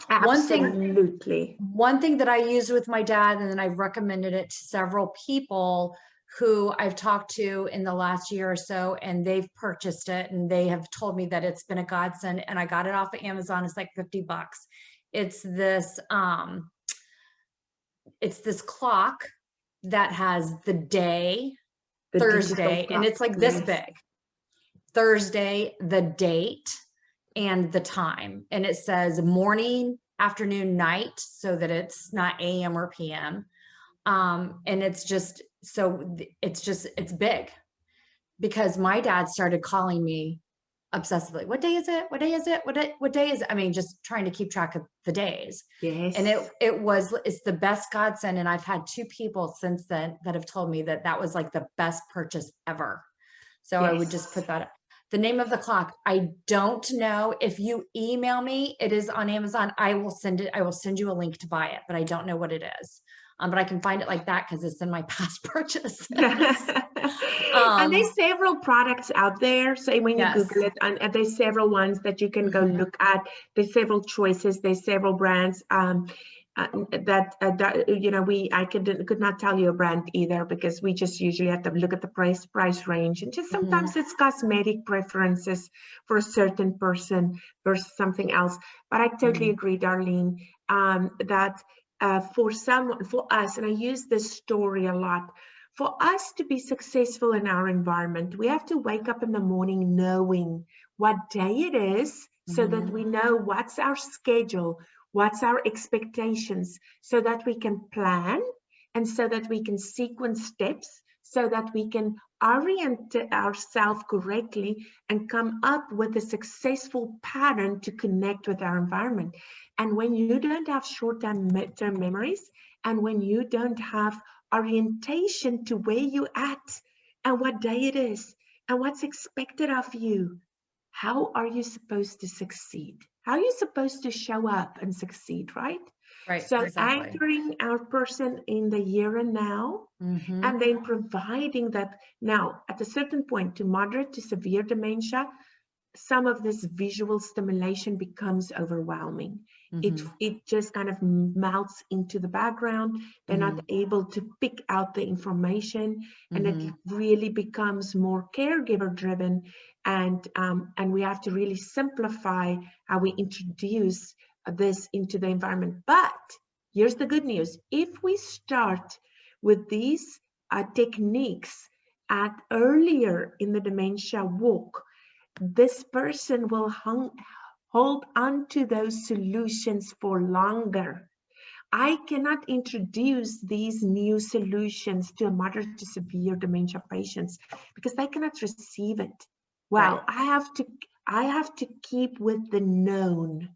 Speaker 2: Absolutely.
Speaker 1: One thing that I used with my dad, and then I've recommended it to several people who I've talked to in the last year or so, and they've purchased it and they have told me that it's been a godsend, and I got it off of Amazon. It's like $50. It's this clock that has the day, Thursday, and it's like this big. Thursday, the date, and the time, and it says morning, afternoon, night, so that it's not AM or PM. And it's big, because my dad started calling me obsessively. What day is it? What day is it? What day is it? I mean, just trying to keep track of the days.
Speaker 2: Yes.
Speaker 1: And it's the best godsend. And I've had 2 people since then that have told me that was like the best purchase ever. So I would just put that up. The name of the clock, I don't know. If you email me, it is on Amazon. I will send it. I will send you a link to buy it, but I don't know what it is. But I can find it like that because it's in my past purchase.
Speaker 2: And there's several products out there. So when you Google it, and there's several ones that you can go look at. There's several choices. There's several brands. You know, I could not tell you a brand either, because we just usually have to look at the price range, and just sometimes it's cosmetic preferences for a certain person versus something else. But I totally agree, Darlene, that for us, and I use this story a lot, for us to be successful in our environment, we have to wake up in the morning knowing what day it is, so that we know what's our schedule, what's our expectations, so that we can plan, and so that we can sequence steps, so that we can orient ourselves correctly and come up with a successful pattern to connect with our environment. And when you don't have short-term memories, and when you don't have orientation to where you're at and what day it is and what's expected of you, how are you supposed to succeed? How are you supposed to show up and succeed, right?
Speaker 1: Right.
Speaker 2: So
Speaker 1: exactly.
Speaker 2: anchoring our person in the here and now, and then providing that now at a certain point, to moderate to severe dementia, some of this visual stimulation becomes overwhelming. It just kind of melts into the background. They're not able to pick out the information, and it really becomes more caregiver driven. And we have to really simplify how we introduce this into the environment. But here's the good news: if we start with these techniques earlier in the dementia walk, this person will hold on to those solutions for longer. I cannot introduce these new solutions to a moderate to severe dementia patients because they cannot receive it. Well, right. I have to keep with the known.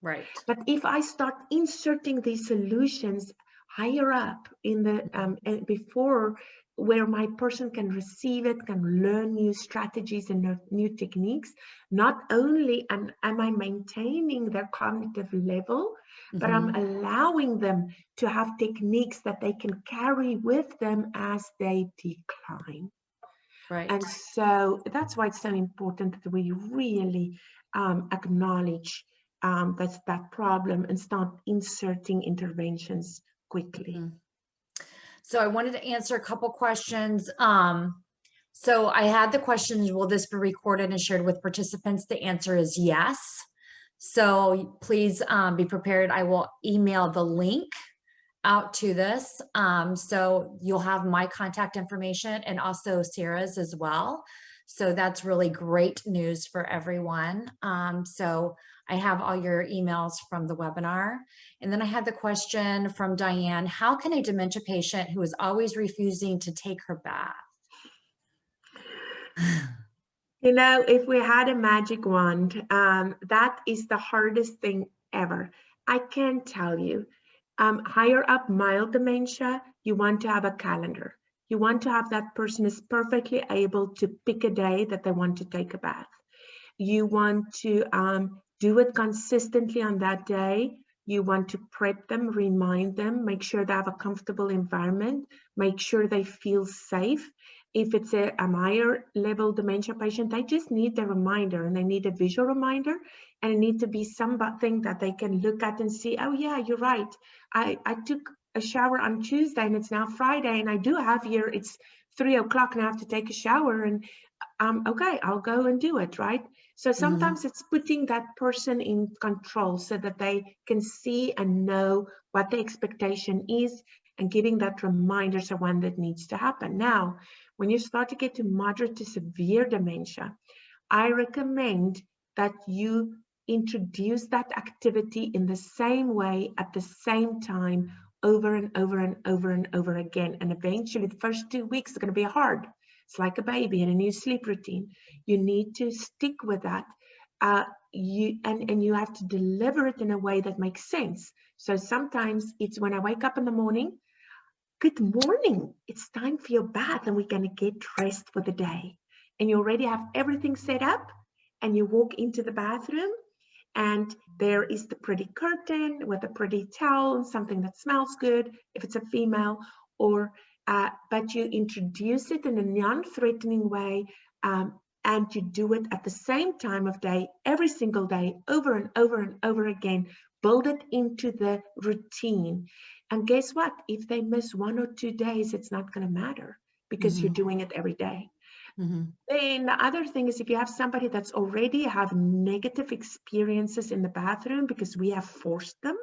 Speaker 1: Right.
Speaker 2: But if I start inserting these solutions higher up in the before, where my person can receive it, can learn new strategies and new techniques, not only am I maintaining their cognitive level, but I'm allowing them to have techniques that they can carry with them as they decline. Right. And so that's why it's so important that we really acknowledge that problem and start inserting interventions quickly.
Speaker 1: So I wanted to answer a couple questions. So I had the questions, will this be recorded and shared with participants? The answer is yes. So please be prepared. I will email the link out to this. So you'll have my contact information and also Sira's as well. So that's really great news for everyone. So I have all your emails from the webinar. And then I had the question from Diane: how can a dementia patient who is always refusing to take her bath?
Speaker 2: You know, if we had a magic wand, that is the hardest thing ever. I can tell you, higher up mild dementia, you want to have a calendar. You want to have that person is perfectly able to pick a day that they want to take a bath. You want to do it consistently on that day. You want to prep them, remind them, make sure they have a comfortable environment, make sure they feel safe. If it's a higher level dementia patient, they just need a reminder, and they need a visual reminder, and it needs to be something that they can look at and see, oh yeah, you're right. I took a shower on Tuesday and it's now Friday, and I do have here, it's 3 o'clock and I have to take a shower, and okay, I'll go and do it, right? So sometimes it's putting that person in control so that they can see and know what the expectation is, and giving that reminders of when that needs to happen. Now, when you start to get to moderate to severe dementia, I recommend that you introduce that activity in the same way at the same time over and over and over and over again. And eventually the first 2 weeks are going to be hard. It's like a baby in a new sleep routine. You need to stick with that. You have to deliver it in a way that makes sense. So sometimes it's when I wake up in the morning, good morning, it's time for your bath and we're going to get dressed for the day. and you already have everything set up, and you walk into the bathroom, and there is the pretty curtain with a pretty towel, something that smells good if it's a female, or but you introduce it in a non-threatening way, and you do it at the same time of day, every single day, over and over and over again. Build it into the routine. And guess what? If they miss 1 or 2 days, it's not going to matter, because you're doing it every day. Then the other thing is, if you have somebody that's already have negative experiences in the bathroom because we have forced them,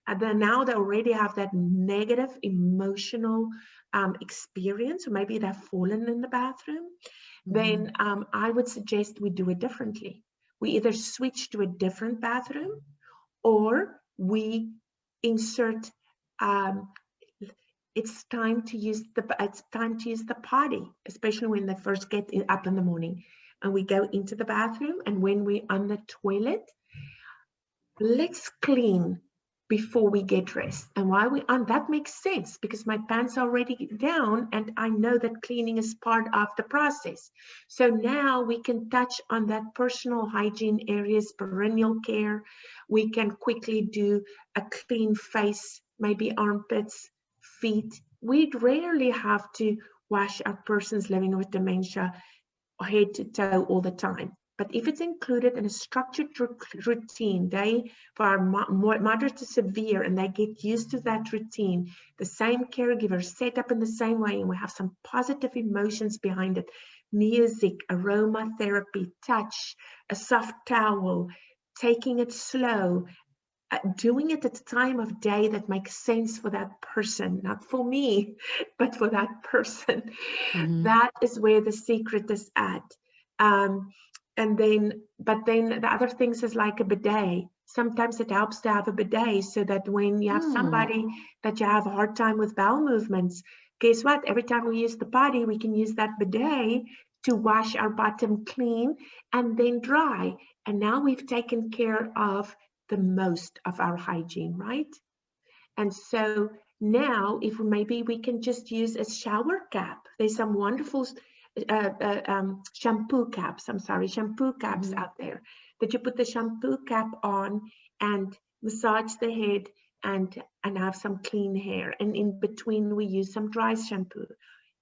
Speaker 2: and then now they already have that negative emotional experience, or maybe they've fallen in the bathroom, then I would suggest we do it differently. We either switch to a different bathroom, or we insert it's time to use the potty, especially when they first get up in the morning, and we go into the bathroom, and when we're on the toilet, let's clean before we get dressed. And why we on that makes sense, because my pants are already down, and I know that cleaning is part of the process. So now we can touch on that personal hygiene areas, perennial care. We can quickly do a clean face, maybe armpits, feet. We rarely have to wash our persons living with dementia head to toe all the time. But if it's included in a structured routine, they are moderate to severe, and they get used to that routine, the same caregiver set up in the same way, and we have some positive emotions behind it, music, aromatherapy, touch, a soft towel, taking it slow, doing it at a time of day that makes sense for that person, not for me, but for that person. That is where the secret is at. But then the other things is like a bidet. Sometimes it helps to have a bidet, so that when you have somebody that you have a hard time with bowel movements, guess what? Every time we use the potty, we can use that bidet to wash our bottom clean and then dry. And now we've taken care of the most of our hygiene, right? And so now, if maybe we can just use a shower cap. There's some wonderful shampoo caps out there, that you put the shampoo cap on and massage the head and have some clean hair. And in between, we use some dry shampoo.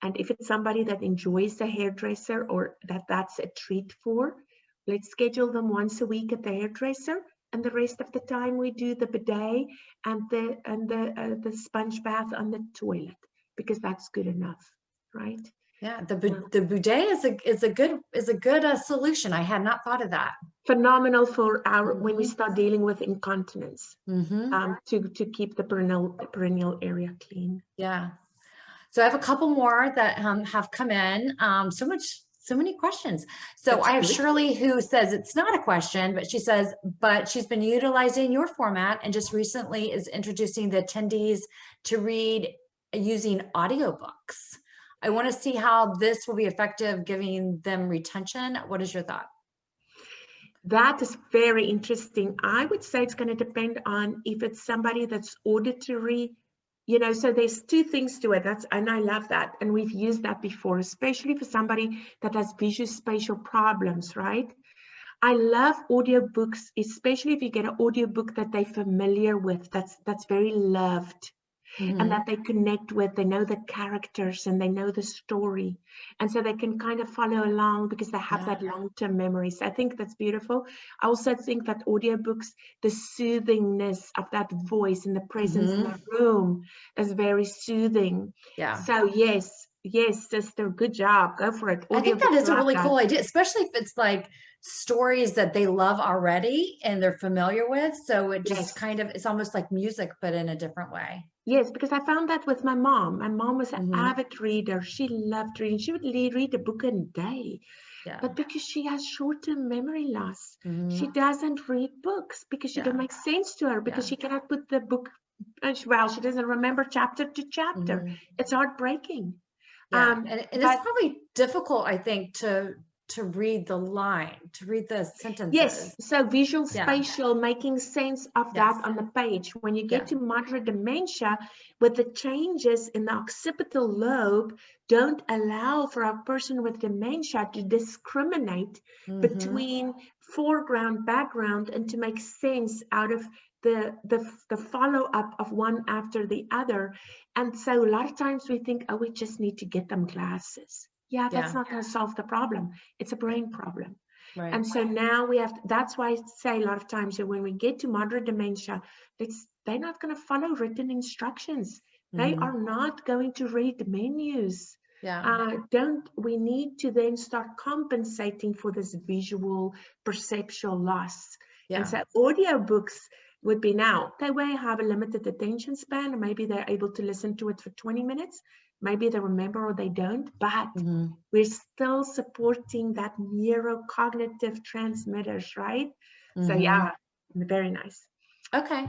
Speaker 2: And if it's somebody that enjoys the hairdresser, or that's a treat for, let's schedule them once a week at the hairdresser. And the rest of the time we do the bidet and the sponge bath on the toilet, because that's good enough, right?
Speaker 1: Yeah, the bidet is a good solution. I had not thought of that.
Speaker 2: Phenomenal for our when we start dealing with incontinence, to keep the perennial area clean.
Speaker 1: Yeah. So I have a couple more that have come in. So many questions. So
Speaker 2: That's
Speaker 1: I have
Speaker 2: good.
Speaker 1: Shirley, who says it's not a question, but she says, but she's been utilizing your format and just recently is introducing the attendees to read using audiobooks. I want to see how this will be effective giving them retention. What is your thought?
Speaker 2: That is very interesting. I would say it's going to depend on if it's somebody that's auditory. So there's two things to it. And I love that. And we've used that before, especially for somebody that has visuospatial problems, right? I love audiobooks, especially if you get an audiobook that they're familiar with, that's very loved. And that they connect with, they know the characters and they know the story. And so they can kind of follow along because they have that long-term memory. So I think that's beautiful. I also think that audiobooks, the soothingness of that voice and the presence in the room is very soothing. Yeah. So yes, sister, good job. Go for it.
Speaker 1: I think that is a really cool idea, especially if it's like stories that they love already and they're familiar with. So it just kind of, it's almost like music, but in a different way.
Speaker 2: Yes, because I found that with my mom. My mom was an avid reader. She loved reading. She would read a book a day. Yeah. But because she has short-term memory loss, she doesn't read books because she don't make sense to her, because she cannot put the book, well, she doesn't remember chapter to chapter. It's heartbreaking.
Speaker 1: Yeah, and it's probably difficult, I think, to to read the line, to read the sentences.
Speaker 2: Yes, so visual, spatial, making sense of that on the page. When you get to moderate dementia, with the changes in the occipital lobe, don't allow for a person with dementia to discriminate between foreground, background, and to make sense out of the follow-up of one after the other. And so a lot of times we think, oh, we just need to get them glasses. Yeah, that's not going to solve the problem. It's a brain problem. Right. And so now we have, that's why I say a lot of times that when we get to moderate dementia, they're not going to follow written instructions. They are not going to read menus. We need to then start compensating for this visual perceptual loss. And so audiobooks would be now, they may have a limited attention span, and maybe they're able to listen to it for 20 minutes. Maybe they remember or they don't, but we're still supporting that neurocognitive transmitters, right? So yeah, very nice.
Speaker 1: Okay.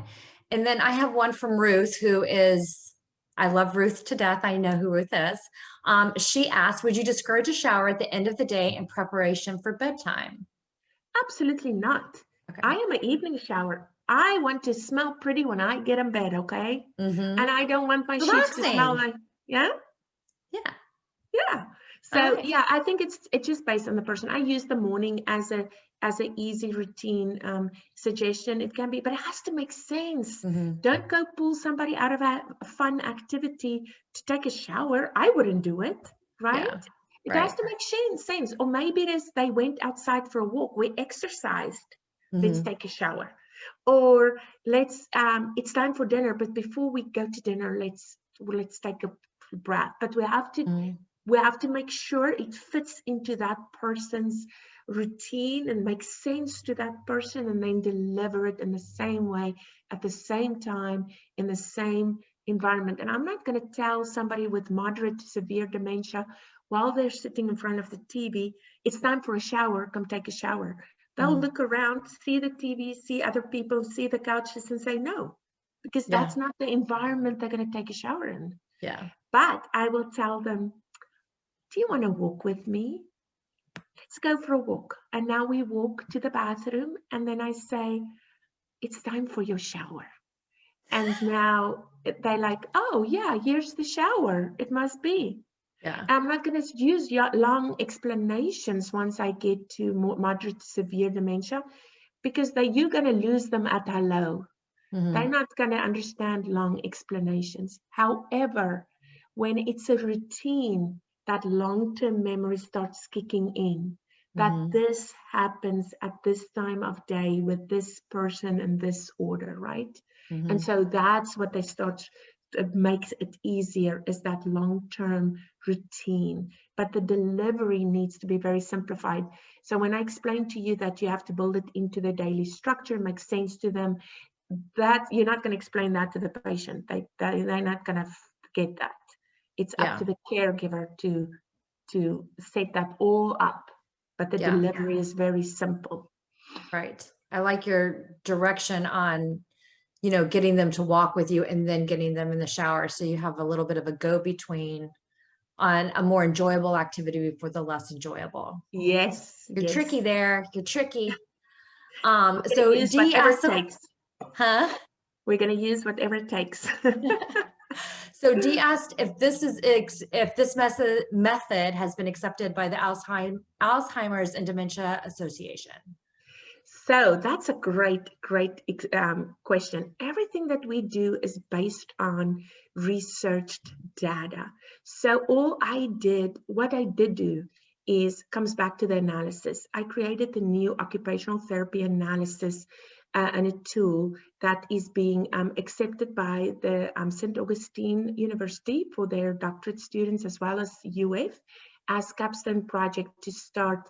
Speaker 1: And then I have one from Ruth, who is, I love Ruth to death. I know who Ruth is. She asked, would you discourage a shower at the end of the day in preparation for bedtime?
Speaker 2: Absolutely not. Okay. I am an evening shower. I want to smell pretty when I get in bed, okay? And I don't want my sheets to smell like, yeah. So yeah, I think it's just based on the person. I use the morning as an easy routine suggestion. It can be, but it has to make sense. Don't go pull somebody out of a fun activity to take a shower. I wouldn't do it, right? It has to make sense. Or maybe it is they went outside for a walk. We exercised. Let's take a shower. Or let's it's time for dinner, but before we go to dinner, let's take a breath. But we have to make sure it fits into that person's routine and makes sense to that person, and then deliver it in the same way, at the same time, in the same environment. And I'm not going to tell somebody with moderate to severe dementia while they're sitting in front of the TV, it's time for a shower, come take a shower. They'll look around, see the TV, see other people, see the couches, and say no, because that's not the environment they're going to take a shower in. But I will tell them, do you want to walk with me? Let's go for a walk. And now we walk to the bathroom, and then I say, it's time for your shower. And now they're like, oh yeah, here's the shower. It must be. I'm not going to use long explanations once I get to moderate to severe dementia, because you're going to lose them at hello. They're not going to understand long explanations. However, when it's a routine, that long-term memory starts kicking in, that this happens at this time of day with this person in this order, right? And so that's what they start. It makes it easier, is that long-term routine, but the delivery needs to be very simplified. So when I explain to you that you have to build it into the daily structure, make sense to them, that you're not going to explain that to the patient. They're not going to get that. It's up to the caregiver to set that all up, but the delivery is very simple.
Speaker 1: Right. I like your direction on, getting them to walk with you and then getting them in the shower. So you have a little bit of a go-between on a more enjoyable activity before the less enjoyable.
Speaker 2: Yes.
Speaker 1: You're tricky there. You're tricky.
Speaker 2: So Dee asked, we're going to use whatever it takes.
Speaker 1: So Dee asked if this method has been accepted by the Alzheimer's and Dementia Association.
Speaker 2: So that's a great question. Everything that we do is based on researched data. So what I did do comes back to the analysis. I created the new occupational therapy analysis and a tool that is being accepted by the St. Augustine University for their doctorate students, as well as UF, as capstone project to start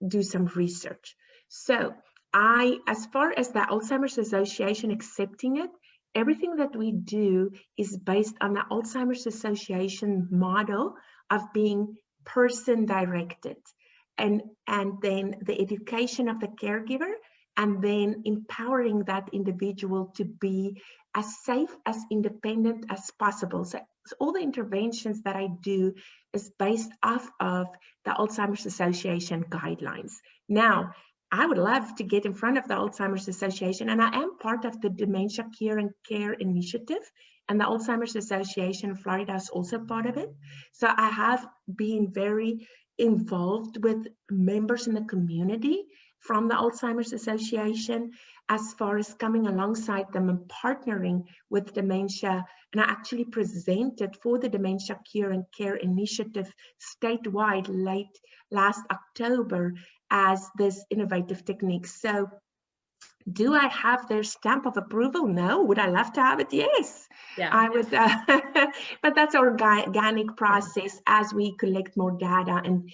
Speaker 2: do some research. So as far as the Alzheimer's Association accepting it, everything that we do is based on the Alzheimer's Association model of being person-directed, and then the education of the caregiver, and then empowering that individual to be as safe, as independent as possible. So all the interventions that I do is based off of the Alzheimer's Association guidelines. Now, I would love to get in front of the Alzheimer's Association, and I am part of the Dementia Care and Care Initiative, and the Alzheimer's Association in Florida is also part of it. So I have been very involved with members in the community from the Alzheimer's Association as far as coming alongside them and partnering with dementia. And I actually presented for the Dementia Care and Care Initiative statewide last October as this innovative technique. So do I have their stamp of approval? No. Would I love to have it? Yes.
Speaker 1: Yeah.
Speaker 2: I would, but that's our organic process as we collect more data, and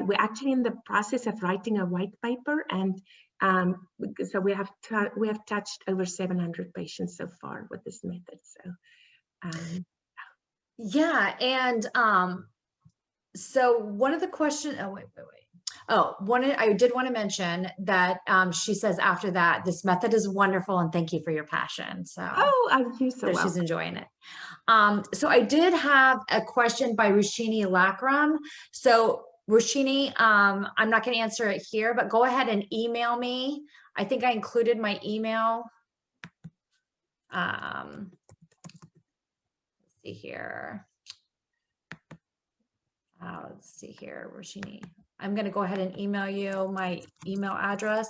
Speaker 2: we're actually in the process of writing a white paper, and so we have touched over 700 patients so far with this method. So
Speaker 1: yeah, and so one of the questions. Oh wait. Oh, I did want to mention that she says after that, this method is wonderful and thank you for your passion. So,
Speaker 2: you're so welcome.
Speaker 1: She's enjoying it. So I did have a question by Rushini Lakram. So Rushini, I'm not going to answer it here, but go ahead and email me. I think I included my email. Let's see here. Let's see here, Rushini. I'm going to go ahead and email you my email address.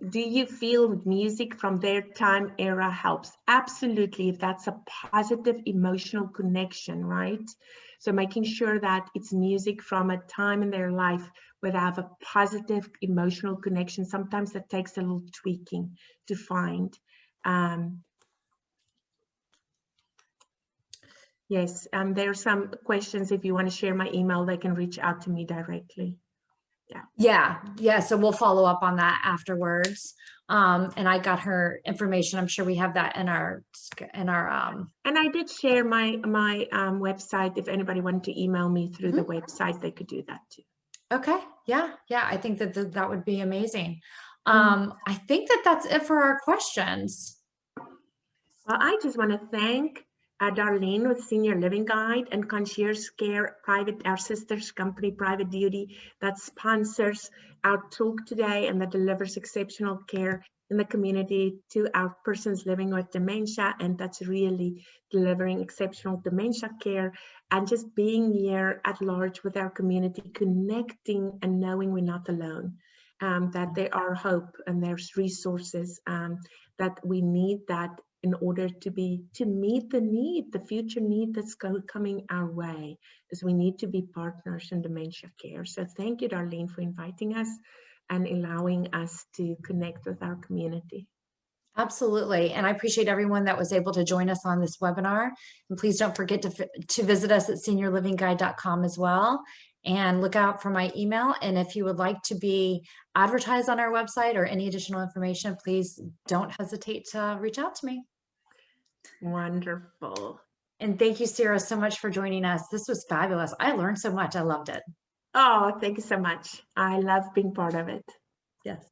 Speaker 2: Do you feel music from their time era helps? Absolutely, if that's a positive emotional connection, right? So making sure that it's music from a time in their life where they have a positive emotional connection. Sometimes that takes a little tweaking to find. Yes, there are some questions. If you want to share my email, they can reach out to me directly.
Speaker 1: Yeah. So we'll follow up on that afterwards. And I got her information. I'm sure we have that in our. And
Speaker 2: I did share my website. If anybody wanted to email me through the website, they could do that too.
Speaker 1: Okay. Yeah. I think that would be amazing. I think that's it for our questions.
Speaker 2: Well, I just want to thank Darlene with Senior Living Guide and Concierge Care, our sister's company, Private Duty, that sponsors our talk today and that delivers exceptional care in the community to our persons living with dementia, and that's really delivering exceptional dementia care and just being here at large with our community, connecting and knowing we're not alone, that there are hope and there's resources, that we need that in order to meet the future need that's coming our way, is we need to be partners in dementia care. So thank you, Darlene, for inviting us and allowing us to connect with our community.
Speaker 1: Absolutely. And I appreciate everyone that was able to join us on this webinar. And please don't forget to visit us at SeniorLivingGuide.com as well. And look out for my email. And if you would like to be advertised on our website or any additional information, please don't hesitate to reach out to me.
Speaker 2: Wonderful.
Speaker 1: And thank you, Sira, so much for joining us. This was fabulous. I learned so much. I loved it.
Speaker 2: Oh, thank you so much. I love being part of it.
Speaker 1: Yes.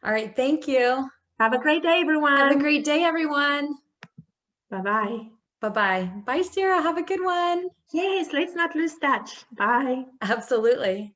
Speaker 1: All right. Thank you.
Speaker 2: Have a great day, everyone.
Speaker 1: Have a great day, everyone.
Speaker 2: Bye-bye.
Speaker 1: Bye-bye. Bye, Sira. Have a good one.
Speaker 2: Yes, let's not lose touch. Bye.
Speaker 1: Absolutely.